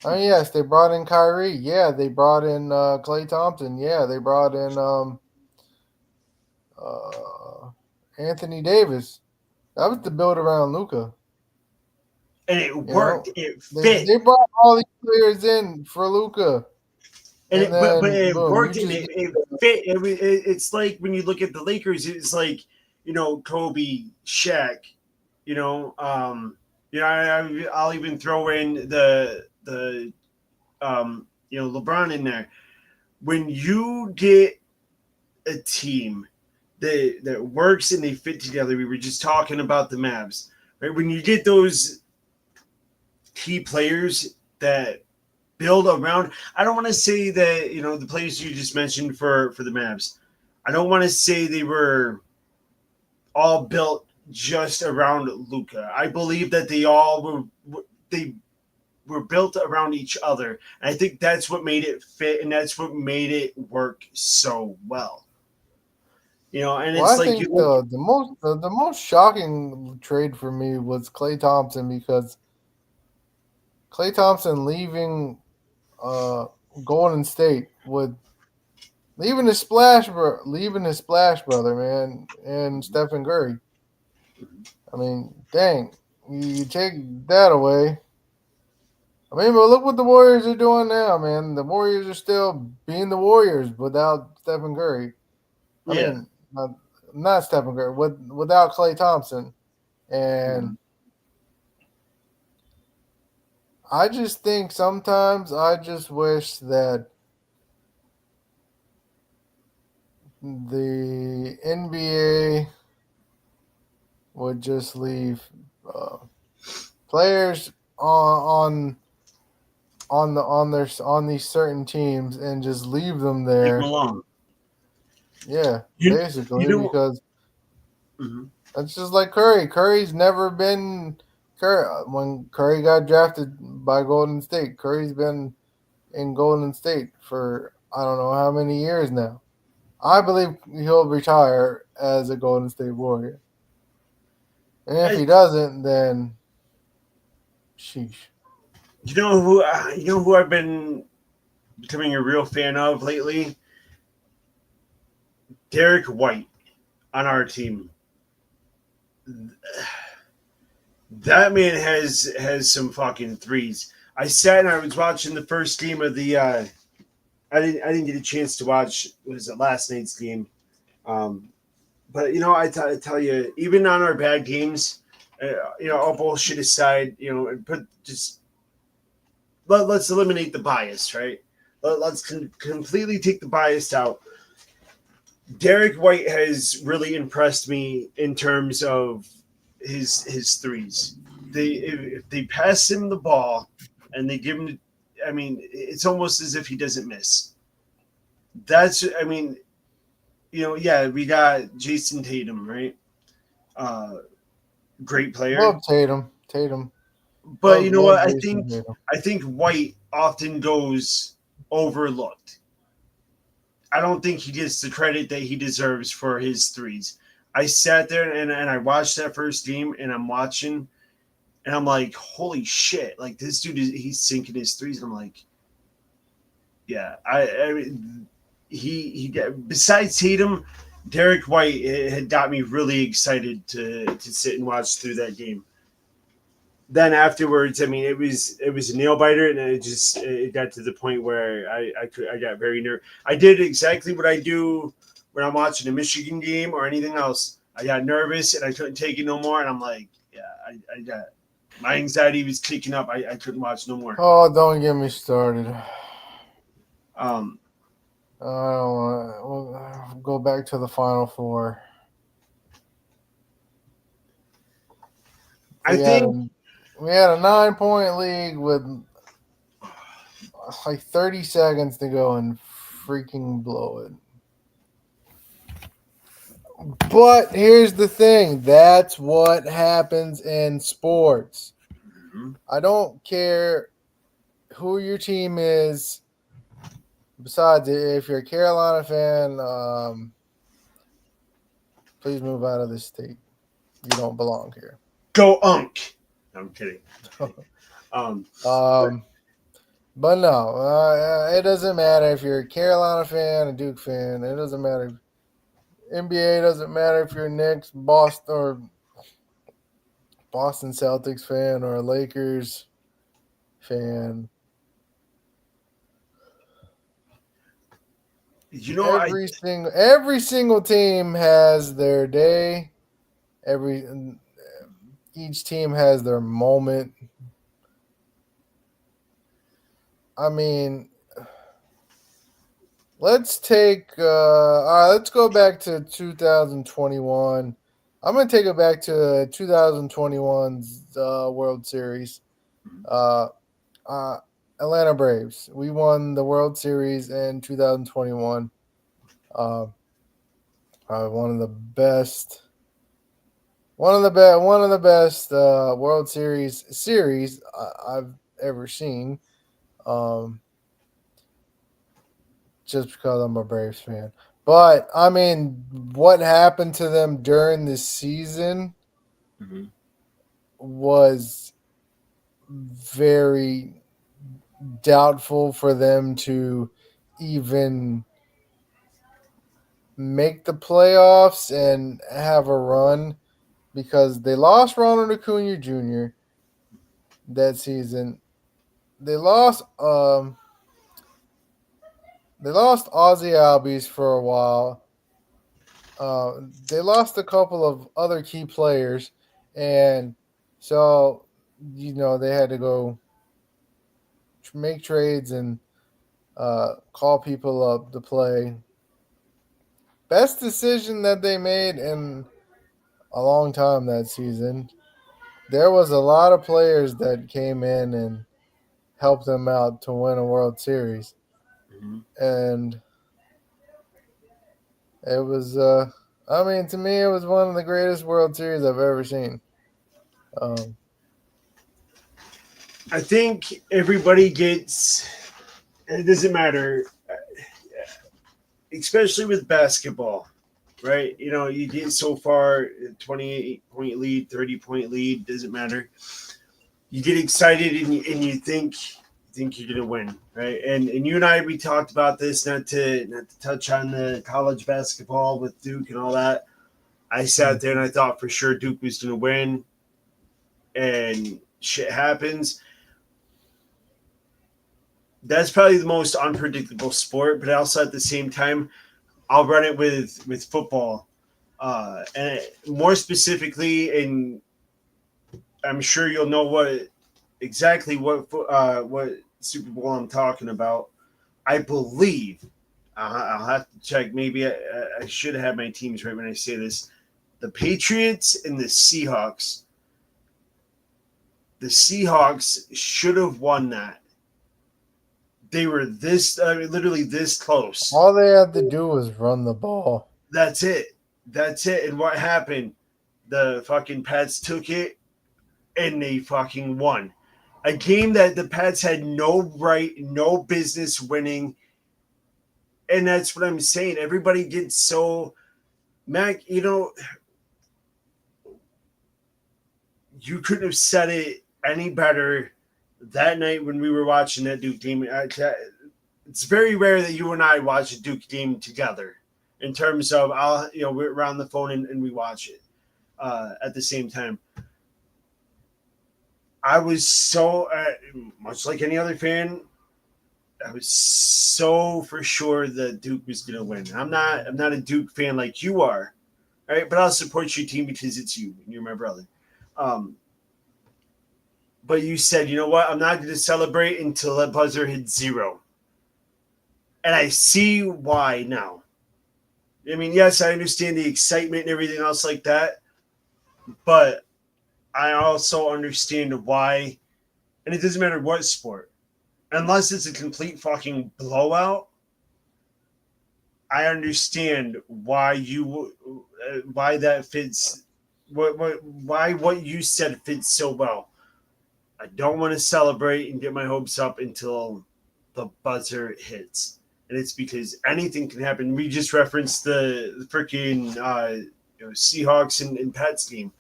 I mean, yes, they brought in Kyrie. Yeah, they brought in Klay Thompson. Yeah, they brought in Anthony Davis. That was the build around Luca. And it You know, worked. It they fit. brought all these players in for Luca, and But then it boom, you worked and just it fit. It's like when you look at the Lakers, it's like Kobe, Shaq. I'll even throw in the LeBron in there. When you get a team that works and they fit together, we were just talking about the Mavs, right? When you get those key players that build around. I don't want to say that the players you just mentioned for the Mavs. I don't want to say they were all built just around Luka. I believe that they were built around each other, and I think that's what made it fit, and that's what made it work so well. And well, it's I like think the most shocking trade for me was Klay Thompson because Klay Thompson leaving uh, Golden State with leaving his splash brother, man, and Stephen Curry. I mean, dang, you take that away. I mean, but look what the Warriors are doing now, man. The Warriors are still being the Warriors without Stephen Curry. I yeah. mean, not Stephen Curry, without Klay Thompson. And I just think sometimes I just wish that the NBA would just leave players on these certain teams and just leave them Leave them there. alone. Yeah, You you basically know. because Mhm. that's just like Curry. Curry's never been Curry when Curry got drafted by Golden State. Curry's been in Golden State for I don't know how many years now. I believe he'll retire as a Golden State Warrior. And if he I, doesn't, then sheesh. you know who I've been becoming a real fan of lately? Derek White on our team. That man has some fucking threes. I sat and I was watching the first game of the. I didn't get a chance to watch. Was it last night's game? But I tell you, even on our bad games, all bullshit aside, and let's eliminate the bias, right? let's completely take the bias out. Derek White has really impressed me in terms of his threes. If they pass him the ball and they give him, I mean, it's almost as if he doesn't miss. I mean, yeah, we got Jason Tatum, right? Great player. Love Tatum. But you know love what? Jason Tatum. I think White often goes overlooked. I don't think he gets the credit that he deserves for his threes. I sat there and I watched that first game, and I'm watching, and I'm like, holy shit! Like, this dude he's sinking his threes. And I'm like, yeah, he besides Tatum, Derek White had got me really excited to sit and watch through that game. Then afterwards, I mean, it was a nail biter, and it got to the point where I got very nervous. I did exactly what I do when I'm watching a Michigan game or anything else. I got nervous and I couldn't take it no more, and I'm like, yeah, I got my anxiety was kicking up. I couldn't watch no more. Oh, don't get me started. Um, I don't want. We'll go back to the Final Four. I think we had a 9-point lead with like 30 seconds to go and freaking blow it. But here's the thing. That's what happens in sports. I don't care who your team is. Besides, if you're a Carolina fan, please move out of this state. You don't belong here. go Unk. No, I'm kidding. But no, it doesn't matter if you're a Carolina fan, a Duke fan. It doesn't matter. NBA doesn't matter if you're a Knicks, Boston Celtics fan or a Lakers fan. Every single team has their day. Each team has their moment. I mean, let's take. All right, let's go back to 2021. I'm going to take it back to 2021's World Series. Atlanta Braves. We won the World Series in 2021. One of the best World Series I've ever seen. Just because I'm a Braves fan. But I mean, what happened to them during this season was very doubtful for them to even make the playoffs and have a run, because they lost Ronald Acuna Jr. that season. They lost Ozzie Albies for a while. They lost a couple of other key players, and so they had to go make trades and call people up to play. Best decision that they made in a long time that season. There was a lot of players that came in and helped them out to win a World Series. And it was, to me, it was one of the greatest World Series I've ever seen. I think everybody gets, it doesn't matter, especially with basketball, right? You get so far, 28-point lead, 30-point lead, doesn't matter. You get excited and you think you're gonna win, right? And you and I, we talked about this, not to touch on the college basketball with Duke and all that. I sat there and I thought for sure Duke was gonna win, and shit happens. That's probably the most unpredictable sport, but also at the same time, I'll run it with football, and more specifically, and I'm sure you'll know what Super Bowl I'm talking about. I believe, I'll have to check. Maybe I should have my teams right when I say this. The Patriots and the Seahawks. The Seahawks should have won that. They were literally this close. All they had to do was run the ball. That's it. And what happened? The fucking Pats took it and they fucking won. A game that the Pats had no right, no business winning. And that's what I'm saying. Everybody gets so, Mac, you couldn't have said it any better that night when we were watching that Duke game. It's very rare that you and I watch a Duke game together in terms of, we're on the phone and we watch it at the same time. I was so, much like any other fan, I was so for sure that Duke was going to win. I'm not a Duke fan like you are, right? But I'll support your team because it's you and you're my brother. But you said, you know what? I'm not going to celebrate until that buzzer hits 0. And I see why now. I mean, yes, I understand the excitement and everything else like that. But I also understand why, and it doesn't matter what sport, unless it's a complete fucking blowout. I understand why why that fits, why what you said fits so well. I don't want to celebrate and get my hopes up until the buzzer hits, and it's because anything can happen. We just referenced the freaking Seahawks and Pats game.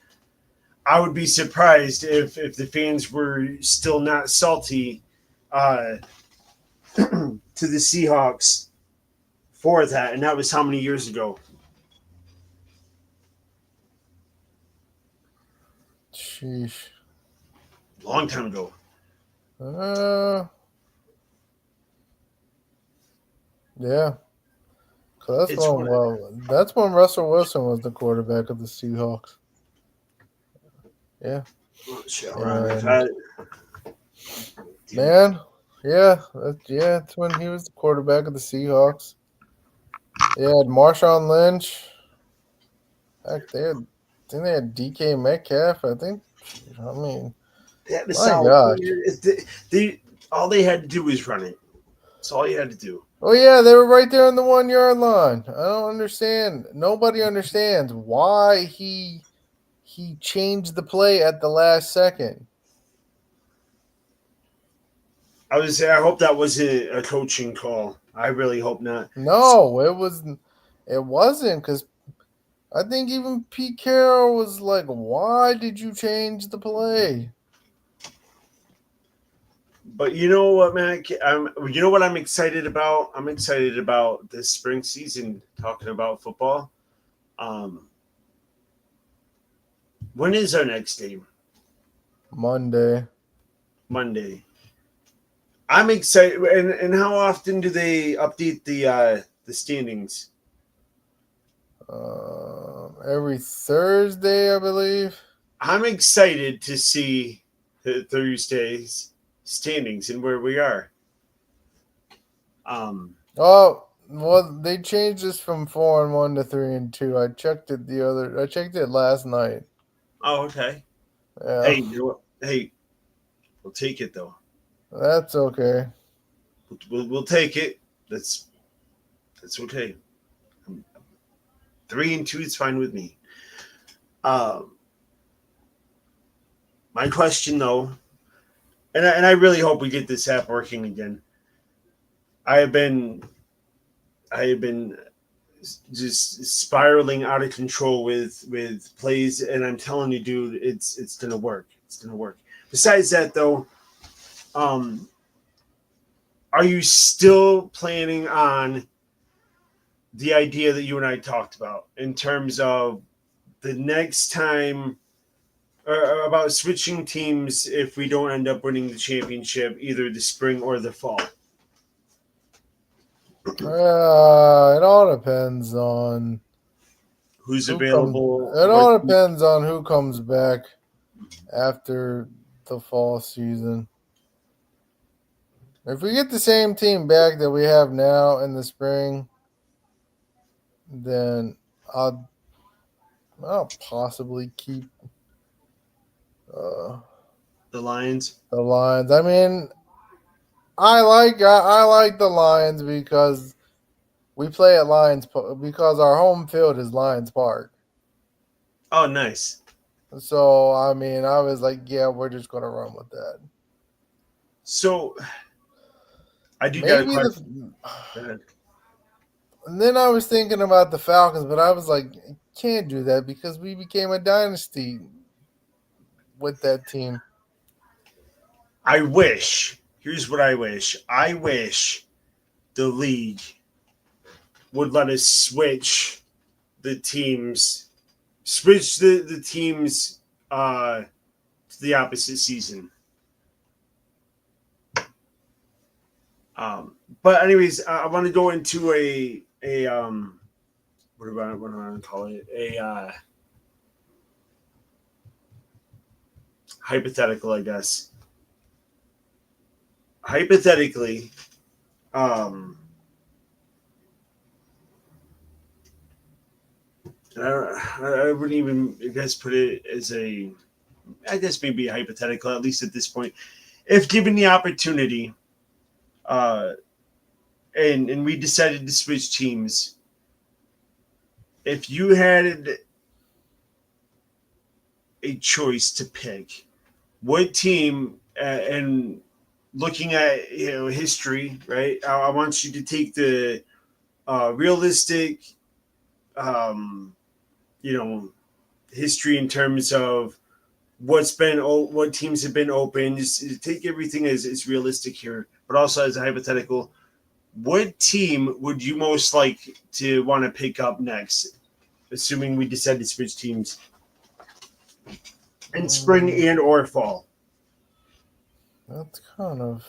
I would be surprised if the fans were still not salty to the Seahawks for that, and that was how many years ago? Sheesh. Long time ago. Yeah. That's when Russell Wilson was the quarterback of the Seahawks. Yeah. That's when he was the quarterback of the Seahawks. They had Marshawn Lynch. Heck, they had DK Metcalf, I think. I mean, that was my gosh. All they had to do was run it. That's all you had to do. Oh, yeah, they were right there on the 1-yard line. I don't understand. Nobody understands why he changed the play at the last second. I hope that wasn't a coaching call. I really hope not. No, it wasn't, because I think even Pete Carroll was like, why did you change the play? But you know what, Mac? You know what I'm excited about? I'm excited about this spring season, talking about football. When is our next game? Monday. I'm excited. And how often do they update the standings? Every Thursday, I believe. I'm excited to see Thursday's standings and where we are. They changed this from 4-1 to 3-2. I checked it last night. Oh, okay. Yeah. Hey, you know what? Hey, we'll take it though. That's okay. We'll take it. That's okay. 3-2 is fine with me. My question though, and I really hope we get this app working again. I have been just spiraling out of control with plays, and I'm telling you, dude, it's gonna work. It's gonna work. Besides that, though, are you still planning on the idea that you and I talked about in terms of the next time, or about switching teams if we don't end up winning the championship, either the spring or the fall? It all depends on who's available. It all depends on who comes back after the fall season. If we get the same team back that we have now in the spring, then I'll possibly keep The Lions. the Lions. I mean, I like the Lions because we play at Lions because our home field is Lions Park. Oh, nice. So I mean, I was like, yeah, we're just gonna run with that. So I do got a Maybe question. and then I was thinking about the Falcons, but I was like, can't do that because we became a dynasty with that team. I wish. Here's what I wish. I wish the league would let us switch the teams, the teams to the opposite season. But anyways, I want to go into a what do I want to call it? A hypothetical, I guess. Hypothetically, I wouldn't even, I guess, put it as I guess maybe a hypothetical, at least at this point. If given the opportunity, and we decided to switch teams, if you had a choice to pick, what team, and looking at history, right? I want you to take the realistic, history in terms of what teams have been open. Just take everything as realistic here, but also as a hypothetical. What team would you most like to want to pick up next, assuming we decide to switch teams in spring and or fall? That's kind of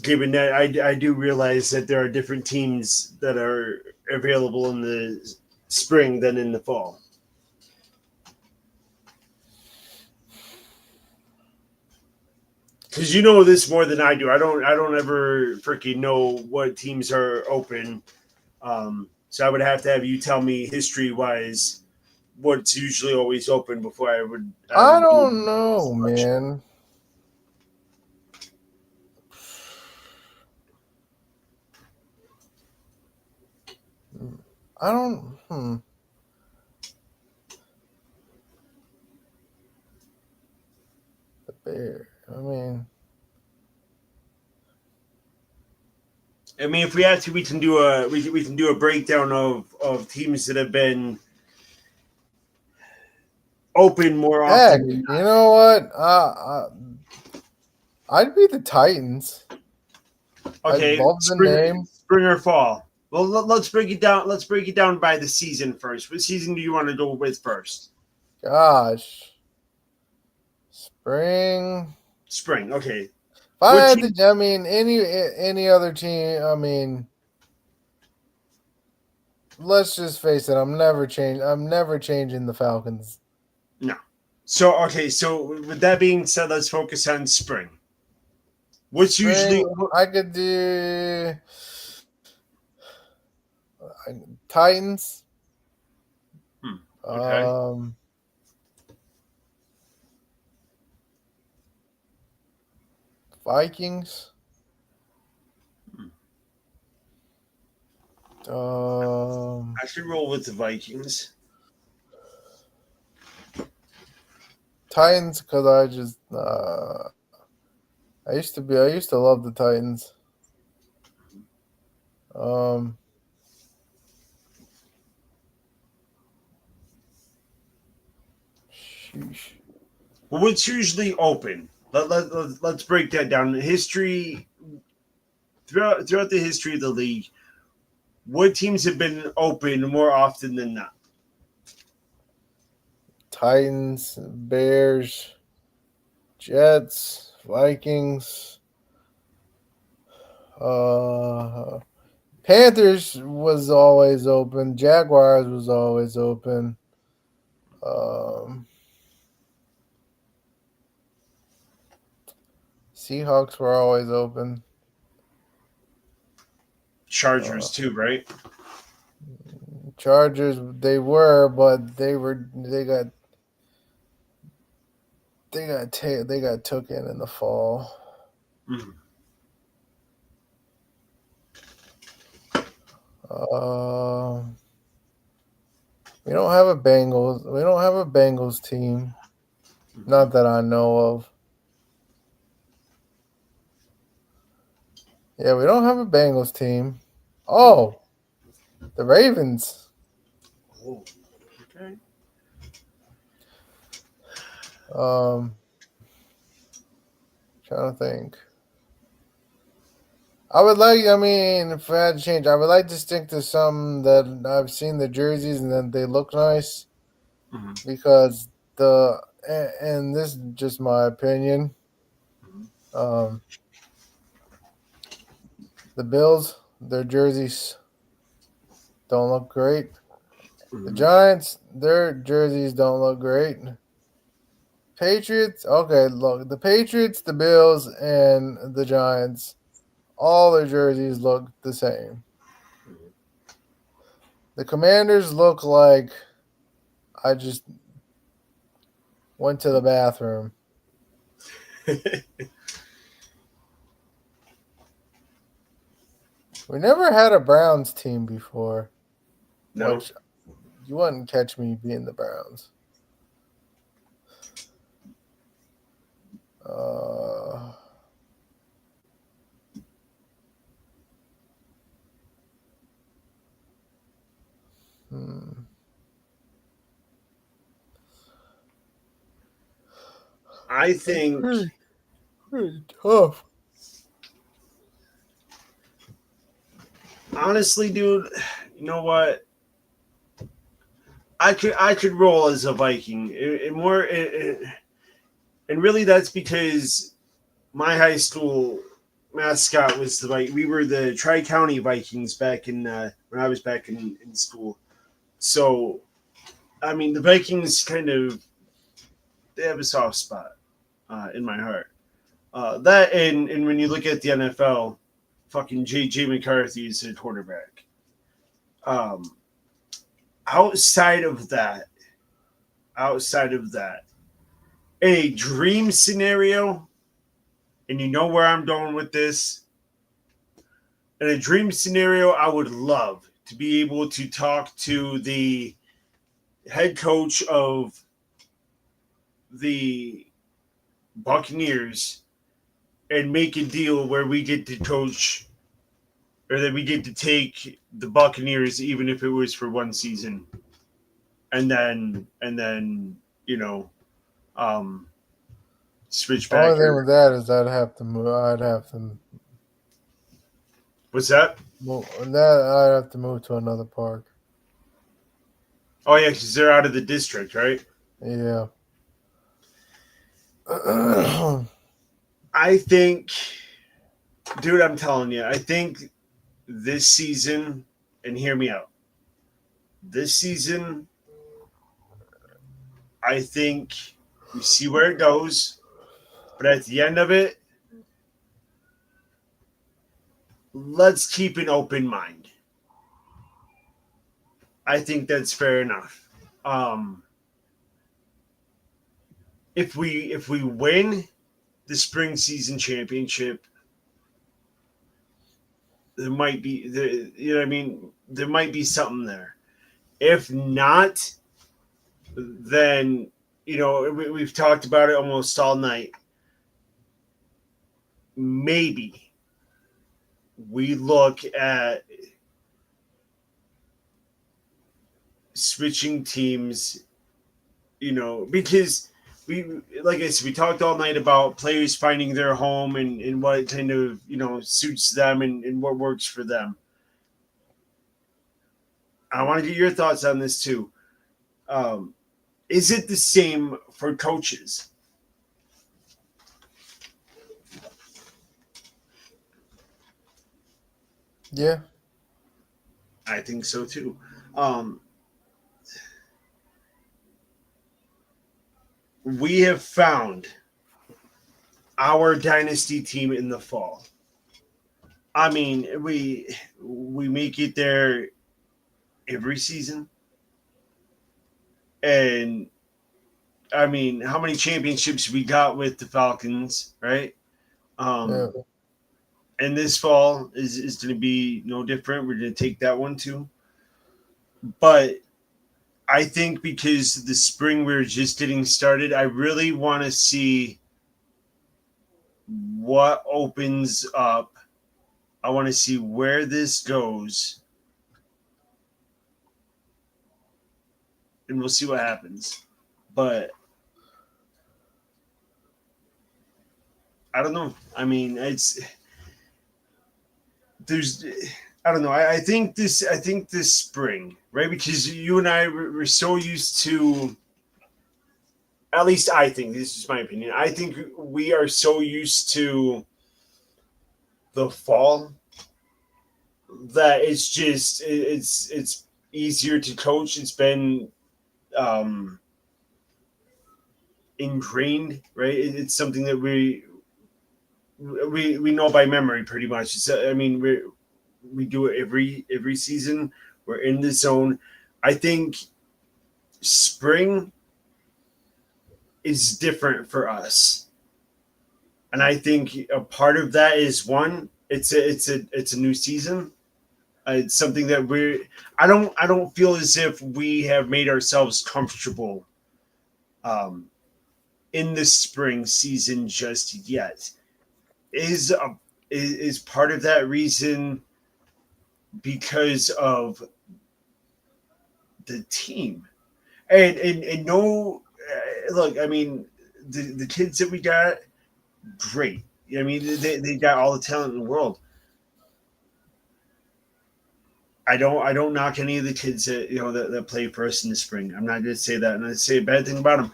Given that I do realize that there are different teams that are available in the spring than in the fall. Because you know this more than I do. I don't ever freaking know what teams are open. So I would have to have you tell me history wise what's usually always open before I would. I don't know, man. I don't. The Bear. I mean, if we have to, we can do a breakdown of teams that have been open more heck, often. you know what? I'd be the Titans. Okay, I love the name. spring or fall. Well, let's break it down. Let's break it down by the season first. What season do you want to go with first? Gosh, spring. Spring. Okay. If I had to, I mean, any other team. I mean, let's just face it. I'm never changing the Falcons. No. So okay. So with that being said, let's focus on spring. What's usually I could do Titans. Okay. Vikings. I should roll with the Vikings. Titans, because I just I used to love the Titans. Sheesh. Well, what's usually open? Let's break that down. History throughout the history of the league, what teams have been open more often than not? Titans, Bears, Jets, Vikings. Panthers was always open. Jaguars was always open. Seahawks were always open. Chargers too, right? Chargers, they were, but they got taken in the fall. Mhm. We don't have a Bengals. We don't have a Bengals team. Not that I know of. Yeah, we don't have a Bengals team. Oh, the Ravens. Oh, okay. Trying to think. I mean, if I had to change, I would like to stick to some that I've seen the jerseys and then they look nice Mhm. because and this is just my opinion. Um, the Bills, their jerseys don't look great. The Mhm. Giants, their jerseys don't look great. Patriots, okay, look, the Patriots, the Bills, and the Giants, all their jerseys look the same. The Commanders look like I just went to the bathroom. We never had a Browns team before, No. which you wouldn't catch me being the Browns. Uh, hmm. I think Pretty tough. honestly, dude, you know what? I could roll as a Viking. And really that's because my high school mascot was we were the Tri-County Vikings back in when I was back in school. So I mean the Vikings they have a soft spot in my heart. That and when you look at the NFL, fucking JJ McCarthy is a quarterback. Um, outside of that, outside of that, a dream scenario, and you know where I'm going with this. In a dream scenario, I would love to be able to talk to the head coach of the Buccaneers and make a deal where we get to coach or that we get to take the Buccaneers even if it was for one season. And then you know, um switch Only back thing or with that is I'd have to move. I'd have to what's that? move. I'd have to move to another park. Oh yeah, because they're out of the district, right? Yeah. I think, dude, I'm telling you, I think this season, and hear me out. This season, I think we see where it goes, but at the end of it, let's keep an open mind. I think that's fair enough. Um, if we win the spring season championship, there might be you know what I mean. There might be something there. If not, then we've talked about it almost all night. Maybe we look at switching teams, because we, like I said, we talked all night about players finding their home and what kind of, suits them and what works for them. I want to get your thoughts on this too. Um, is it the same for coaches? Yeah. I think so too. Um, we have found our dynasty team in the fall. I mean, we make it there every season. And I mean, how many championships we got with the Falcons, right? Yeah. And this fall is going to be no different. We're going to take that one too. But I think because the spring we're just getting started, I really want to see what opens up. I want to see where this goes. And we'll see what happens. But I don't know. I mean, I don't know. I think this spring, right? Because you and I were so used to, at least I think, this is my opinion. I think we are so used to the fall that it's easier to coach. It's been ingrained, right? It's something that we know by memory pretty much. I mean, we do it every season. We're in the zone. I think spring is different for us, and I think a part of that is one. It's a new season. It's something that I don't feel as if we have made ourselves comfortable in the spring season just yet. Is part of that reason because of the team and no look, I mean, the kids that we got, great. I mean, they got all the talent in the world. I don't knock any of the kids that that play for us in the spring. I'm not going to say that, and I say a bad thing about them.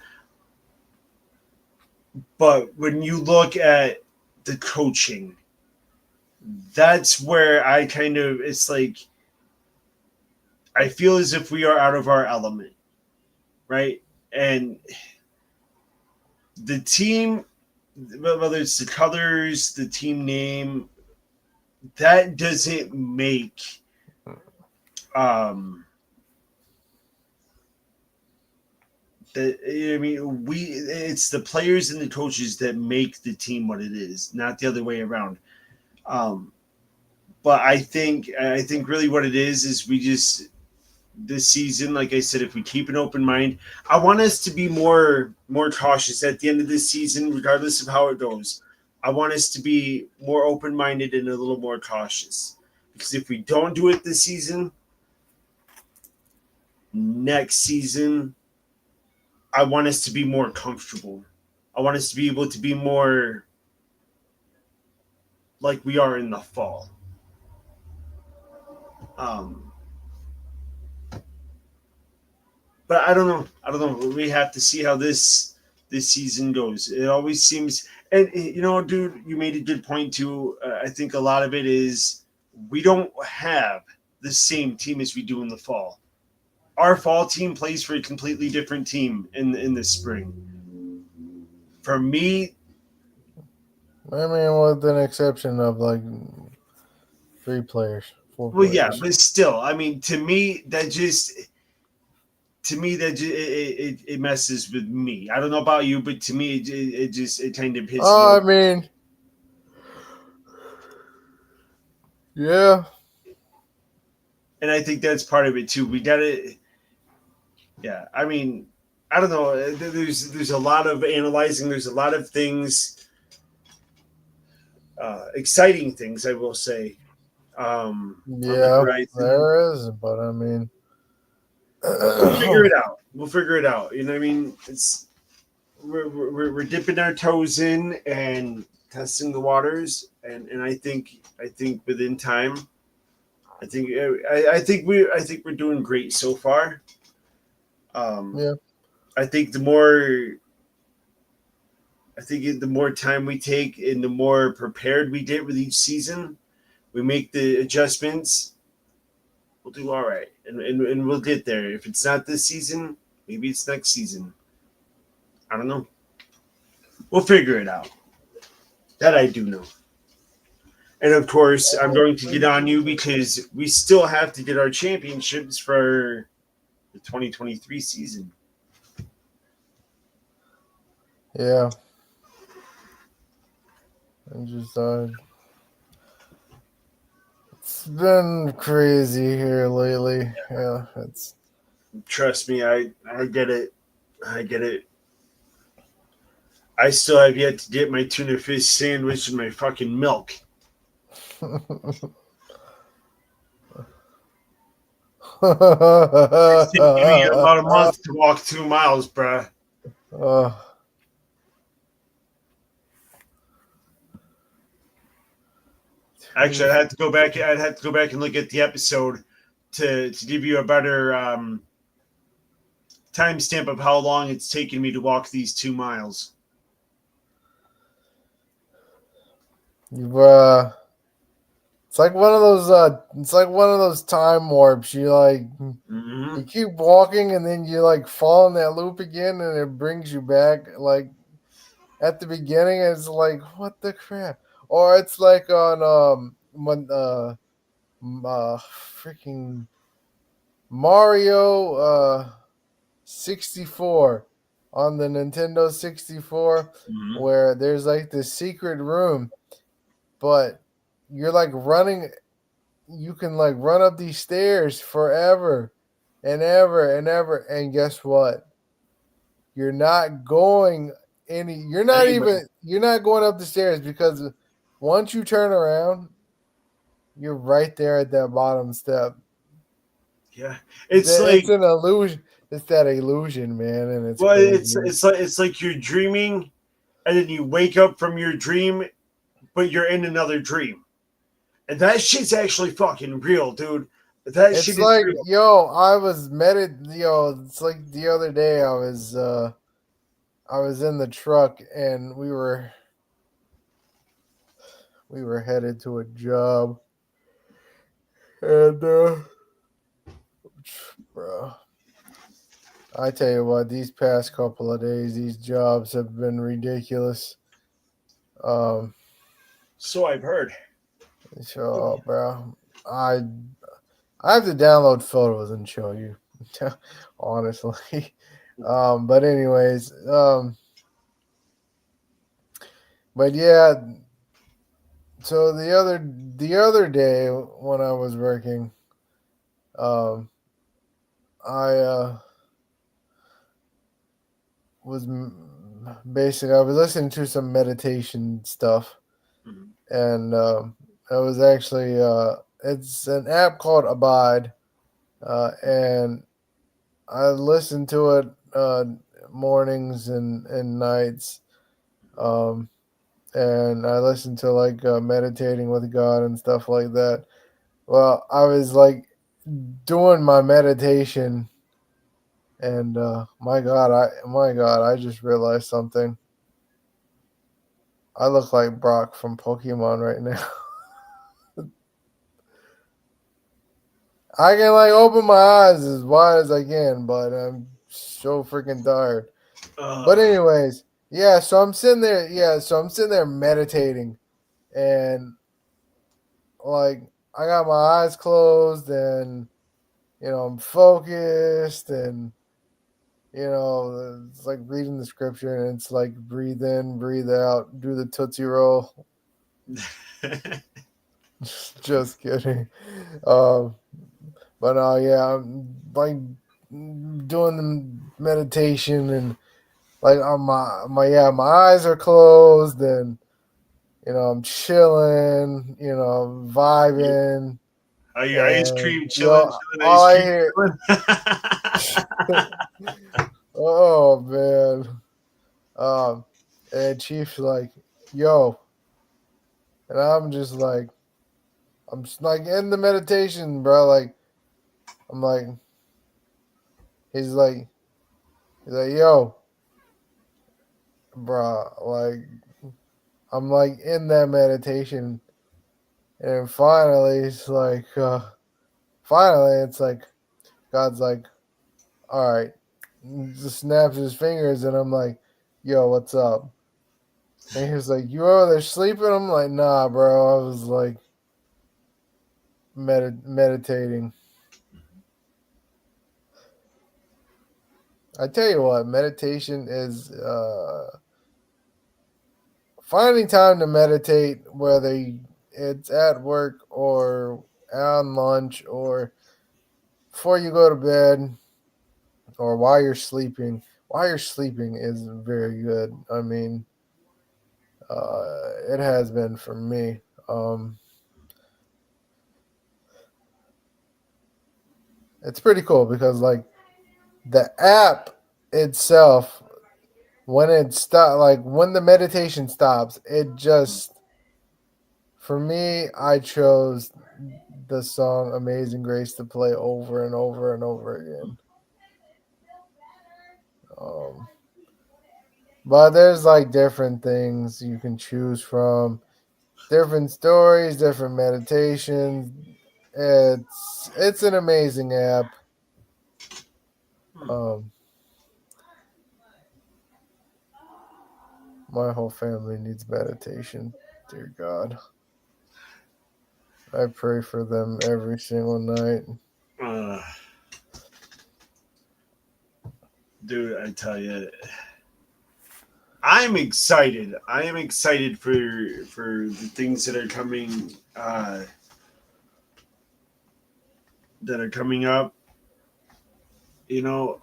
But when you look at the coaching, that's where I it's like I feel as if we are out of our element, right? And the team, whether it's the colors, the team name, that doesn't make it's the players and the coaches that make the team what it is, not the other way around. But I think really what it is we just, this season, like I said, if we keep an open mind, I want us to be more cautious at the end of this season, regardless of how it goes. I want us to be more open-minded and a little more cautious, because if we don't do it this season, next season, I want us to be more comfortable. I want us to be able to be more like we are in the fall. But I don't know. We have to see how this season goes. It always seems, and dude, you made a good point too. I think a lot of it is we don't have the same team as we do in the fall. Our fall team plays for a completely different team in the spring. For me, I mean, with an exception of like 3 players, 4 well, players. yeah, but still, I mean, to me, it messes with me. I don't know about you, but to me, it kind of hits. I mean, yeah. And I think that's part of it too. We got to, yeah. I mean, I don't know. There's a lot of analyzing. There's a lot of things, exciting things, I will say. Yeah, there is, but I mean, we'll figure it out. You know what I mean? We're dipping our toes in and testing the waters, and I think within time, I think we're doing great so far. yeah. I think the more time we take and the more prepared we get with each season, we make the adjustments, we'll do all right, and we'll get there. If it's not this season, maybe it's next season. I don't know. We'll figure it out. That I do know. And of course, I'm going to get on you because we still have to get our championships for the 2023 season. Yeah. I just it's been crazy here lately. Yeah, it's Trust me, I get it. I get it. I still have yet to get my tuna fish sandwich and my fucking milk. It's taking me about a month to walk 2 miles, bruh. Actually, I'd have to go back. I'd have to go back and look at the episode to give you a better timestamp of how long it's taken me to walk these 2 miles. It's like one of those. It's like one of those time warps. You keep walking and then you like fall in that loop again, and it brings you back. Like at the beginning, it's like what the crap, or it's like on freaking Mario 64 on the Nintendo 64, where there's like this secret room, but you're like running. You can like run up these stairs forever and ever and ever, and guess what? You're not going you're not going up the stairs, because once you turn around, you're right there at that bottom step. Yeah, it's an illusion. It's that illusion, man, and it's it's like you're dreaming, and then you wake up from your dream, but you're in another dream, and that shit's actually fucking real, dude. That it's shit like, is real. it's like the other day I was in the truck and we were headed to a job, and bro, I tell you what, these past couple of days, these jobs have been ridiculous. So I've heard. So, bro, I have to download photos and show you, honestly. But anyways, but yeah. So the other day when I was working, I was basically, I was listening to some meditation stuff, and it was actually it's an app called Abide, and I listen to it mornings and nights, and I listen to like meditating with God and stuff like that. Well, I was like doing my meditation, and my God, I just realized something. I look like Brock from Pokemon right now. I can like open my eyes as wide as I can, but I'm so freaking tired. But anyways, yeah, so I'm sitting there meditating, and like I got my eyes closed, and I'm focused, and it's like reading the scripture, and it's like breathe in, breathe out, do the Tootsie Roll. Just kidding. But yeah, I'm like doing the meditation, and like on my eyes are closed, and I'm chilling, vibing. Ice cream chilling, all ice I cream hear. chilling. Oh man. And Chief's like, yo. And I'm just like in the meditation, bro. Like, I'm like, he's like, yo, bro. Like, I'm like in that meditation. And finally, it's like, God's like, all right. Just snaps his fingers, and I'm like, yo, what's up? And he was like, "You over there sleeping?" I'm like, "Nah, bro. I was like meditating." I tell you what, meditation is finding time to meditate, whether it's at work or on lunch or before you go to bed or while you're sleeping. While you're sleeping is very good. I mean, it has been for me. It's pretty cool because like the app itself, when it stop, like when the meditation stops, it just for me, I chose the song "Amazing Grace" to play over and over and over again. Um, but there's like different things you can choose from, different stories, different meditations. It's an amazing app. Um, my whole family needs meditation. Dear God, I pray for them every single night. Uh, dude, I tell you, I'm excited. I am excited for the things that are coming up. You know,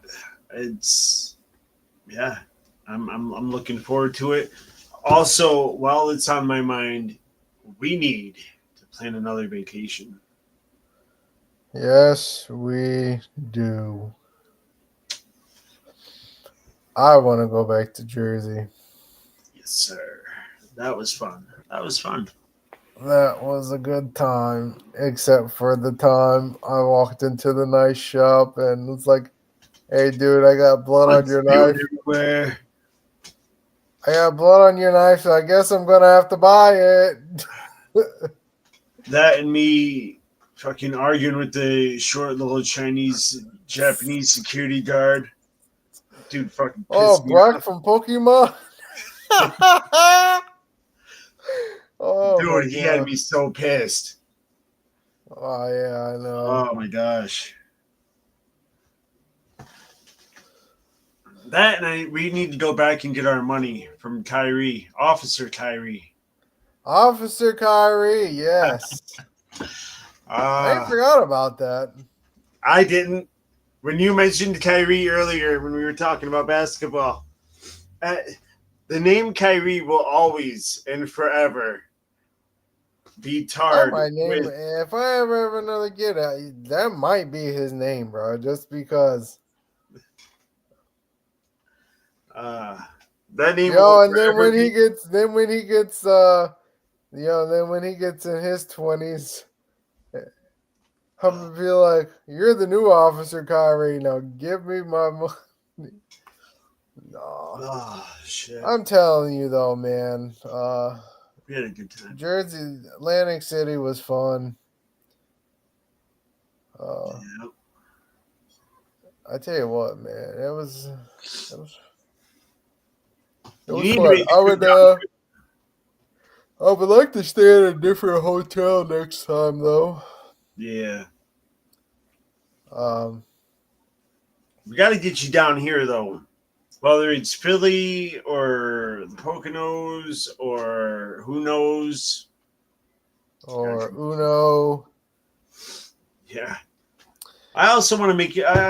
it's yeah. I'm looking forward to it. Also, while it's on my mind, we need to plan another vacation. Yes, we do. I want to go back to Jersey. Yes, sir. That was fun. That was fun. That was a good time, except for the time I walked into the knife shop and was like, "Hey, dude, I got blood on your knife. Everywhere. I got blood on your knife, so I guess I'm gonna have to buy it." That and me fucking arguing with the short little Japanese security guard. Dude fucking Oh, pissed me Brock off. from Pokemon. Oh my Dude, he had god. me so pissed. Oh yeah, I know. Oh my gosh. That and we need to go back and get our money from Kyrie, Officer Kyrie. Officer Kyrie, yes. I Uh, forgot about that. I didn't. When you mentioned Kyrie earlier, when we were talking about basketball, the name Kyrie will always and forever be That tarred might name with. if I ever have another kid, that might be his name, bro. Just because. Uh, that name will Yo, and then forever when he be. gets, then when he gets, then when he gets in his 20s, I'm gonna be like, "You're the new Officer Kyrie. Now give me my money." No, Oh shit! I'm telling you though, man. We had a good time. Jersey, Atlantic City was fun. Yeah. I tell you what, man, it You was need to fun. make a trip down. I would like to stay at a different hotel next time, though. Yeah, Um, we got to get you down here though. Whether it's Philly or the Poconos or who knows. or Uno. Yeah. I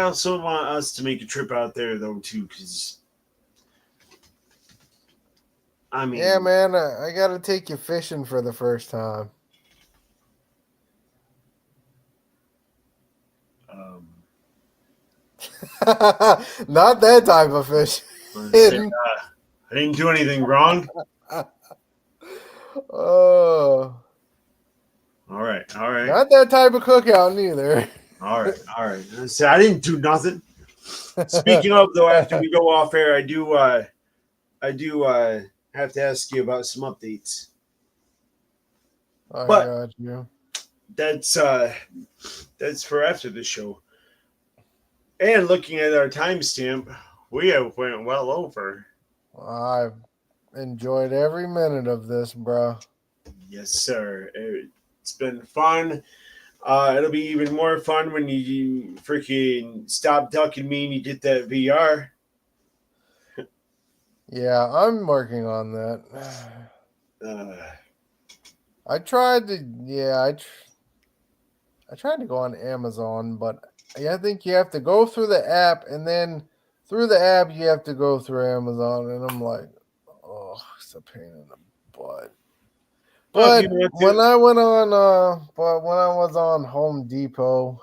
also want us to make a trip out there though too, because I mean, Yeah, man, I gotta take you fishing for the first time. um, Not that type of fish. I didn't do anything wrong. Oh, All right, not that type of cookout neither. all right. So I didn't do nothing. Speaking of though, after we go off air, I do have to ask you about some updates. I But got you. that's for after the show. And looking at our timestamp, we have went well over. I enjoyed every minute of this, bro. Yes, sir. It's been fun. It'll be even more fun when you freaking stop ducking me and you get that VR. Yeah, I'm working on that. I tried to, I tried to go on Amazon, but I think you have to go through the app, and then through the app you have to go through Amazon, and I'm like, oh, it's a pain in the butt. But when I was on Home Depot,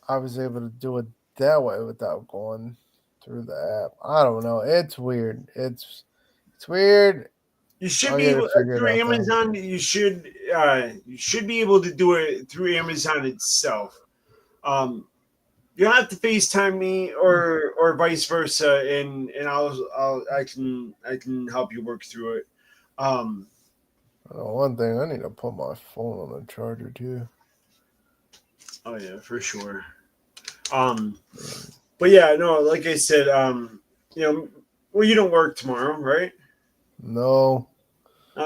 I was able to do it that way without going through the app. I don't know. It's weird. It's weird. You should be able through Amazon. You should be able to do it through Amazon itself. You have to FaceTime me or vice versa, and I can help you work through it. One thing, I need to put my phone on the charger too. Oh yeah, for sure. But yeah, no, like I said, you don't work tomorrow, right? No.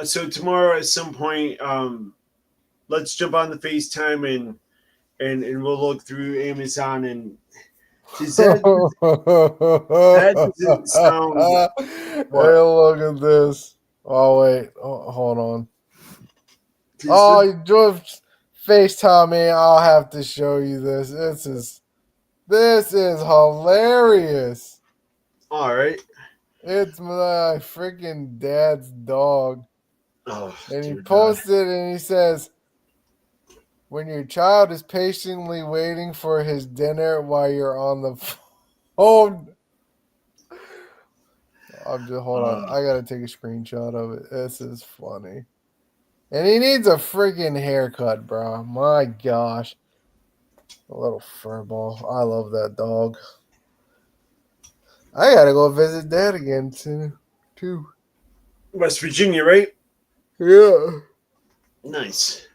So tomorrow at some point, let's jump on the FaceTime and we'll look through Amazon and that doesn't sound. Hey, look at this. Oh wait, hold on. Oh, you just FaceTime me. I'll have to show you this. This is hilarious. All right. It's my freaking dad's dog. Oh, and he posted and he says, when your child is patiently waiting for his dinner while you're on the phone. Hold on. I got to take a screenshot of it. This is funny. And he needs a freaking haircut, bro. My gosh. A little furball. I love that dog. I gotta go visit Dad again too. West Virginia, right? Yeah. Nice.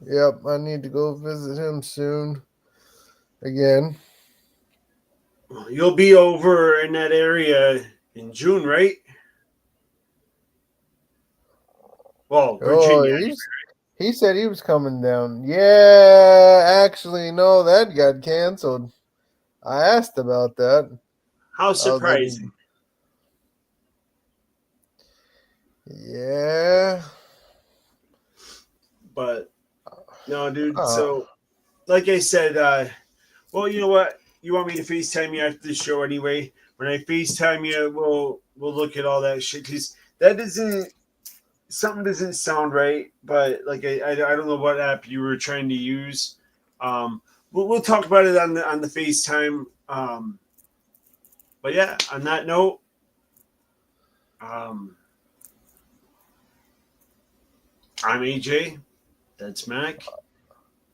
Yep, I need to go visit him soon. Again. You'll be over in that area in June, right? Well, Virginia. He said he was coming down. Yeah, actually, no, that got canceled. I asked about that. How surprising. Yeah. But, no, dude. So, like I said, well, you know what? You want me to FaceTime you after the show anyway? When I FaceTime you, we'll look at all that shit. Because something doesn't sound right. But, like, I don't know what app you were trying to use. We'll talk about it on the FaceTime. But yeah, on that note, I'm AJ. That's Mac.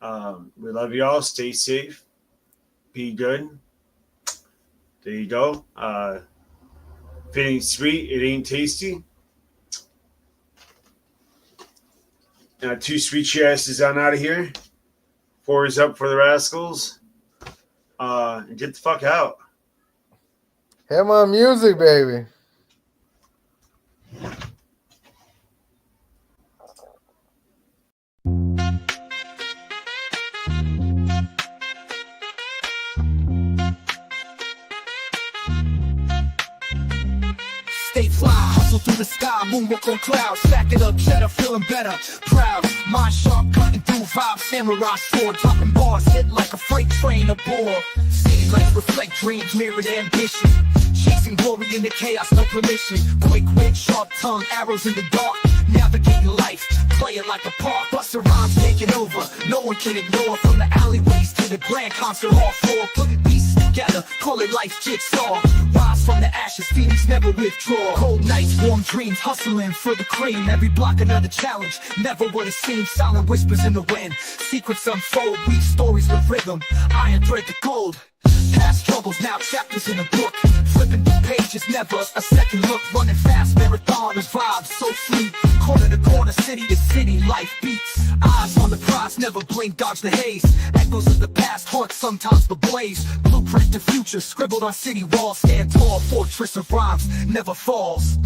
We love you all. Stay safe. Be good. There you go. If it ain't sweet, it ain't tasty. Two sweet asses on out of here. 4 is up for the Rascals. And get the fuck out. Hit my music, baby. Stay fly, hustle through the sky, moonwalk on clouds, stack it up, cheddar, feeling better, proud, mind sharp, cutting through vibes, samurai sword, dropping bars, hit like a freight train aboard. City lights reflect dreams, mirrored ambition, chasing glory in the chaos, no permission. Quick wit, sharp tongue, arrows in the dark, navigating life, playing like a park. Buster rhymes taking over, no one can ignore. From the alleyways to the grand concert hall floor, putting pieces together, call it life jigsaw. Rise from the ashes, Phoenix never withdraw. Cold nights, warm dreams, hustling for the cream. Every block another challenge, never what it seems. Silent whispers in the wind, secrets unfold, weak stories with rhythm. Iron thread to gold. Past troubles, now chapters in a book. Flipping through pages, never a second look. Running fast, marathoners, vibes so sweet. Corner to corner, city to city, life beats. Eyes on the prize, never blink, dodge the haze. Echoes of the past, haunt sometimes the blaze. Blueprint the future, scribbled on city walls. Stand tall, fortress of rhymes, never falls.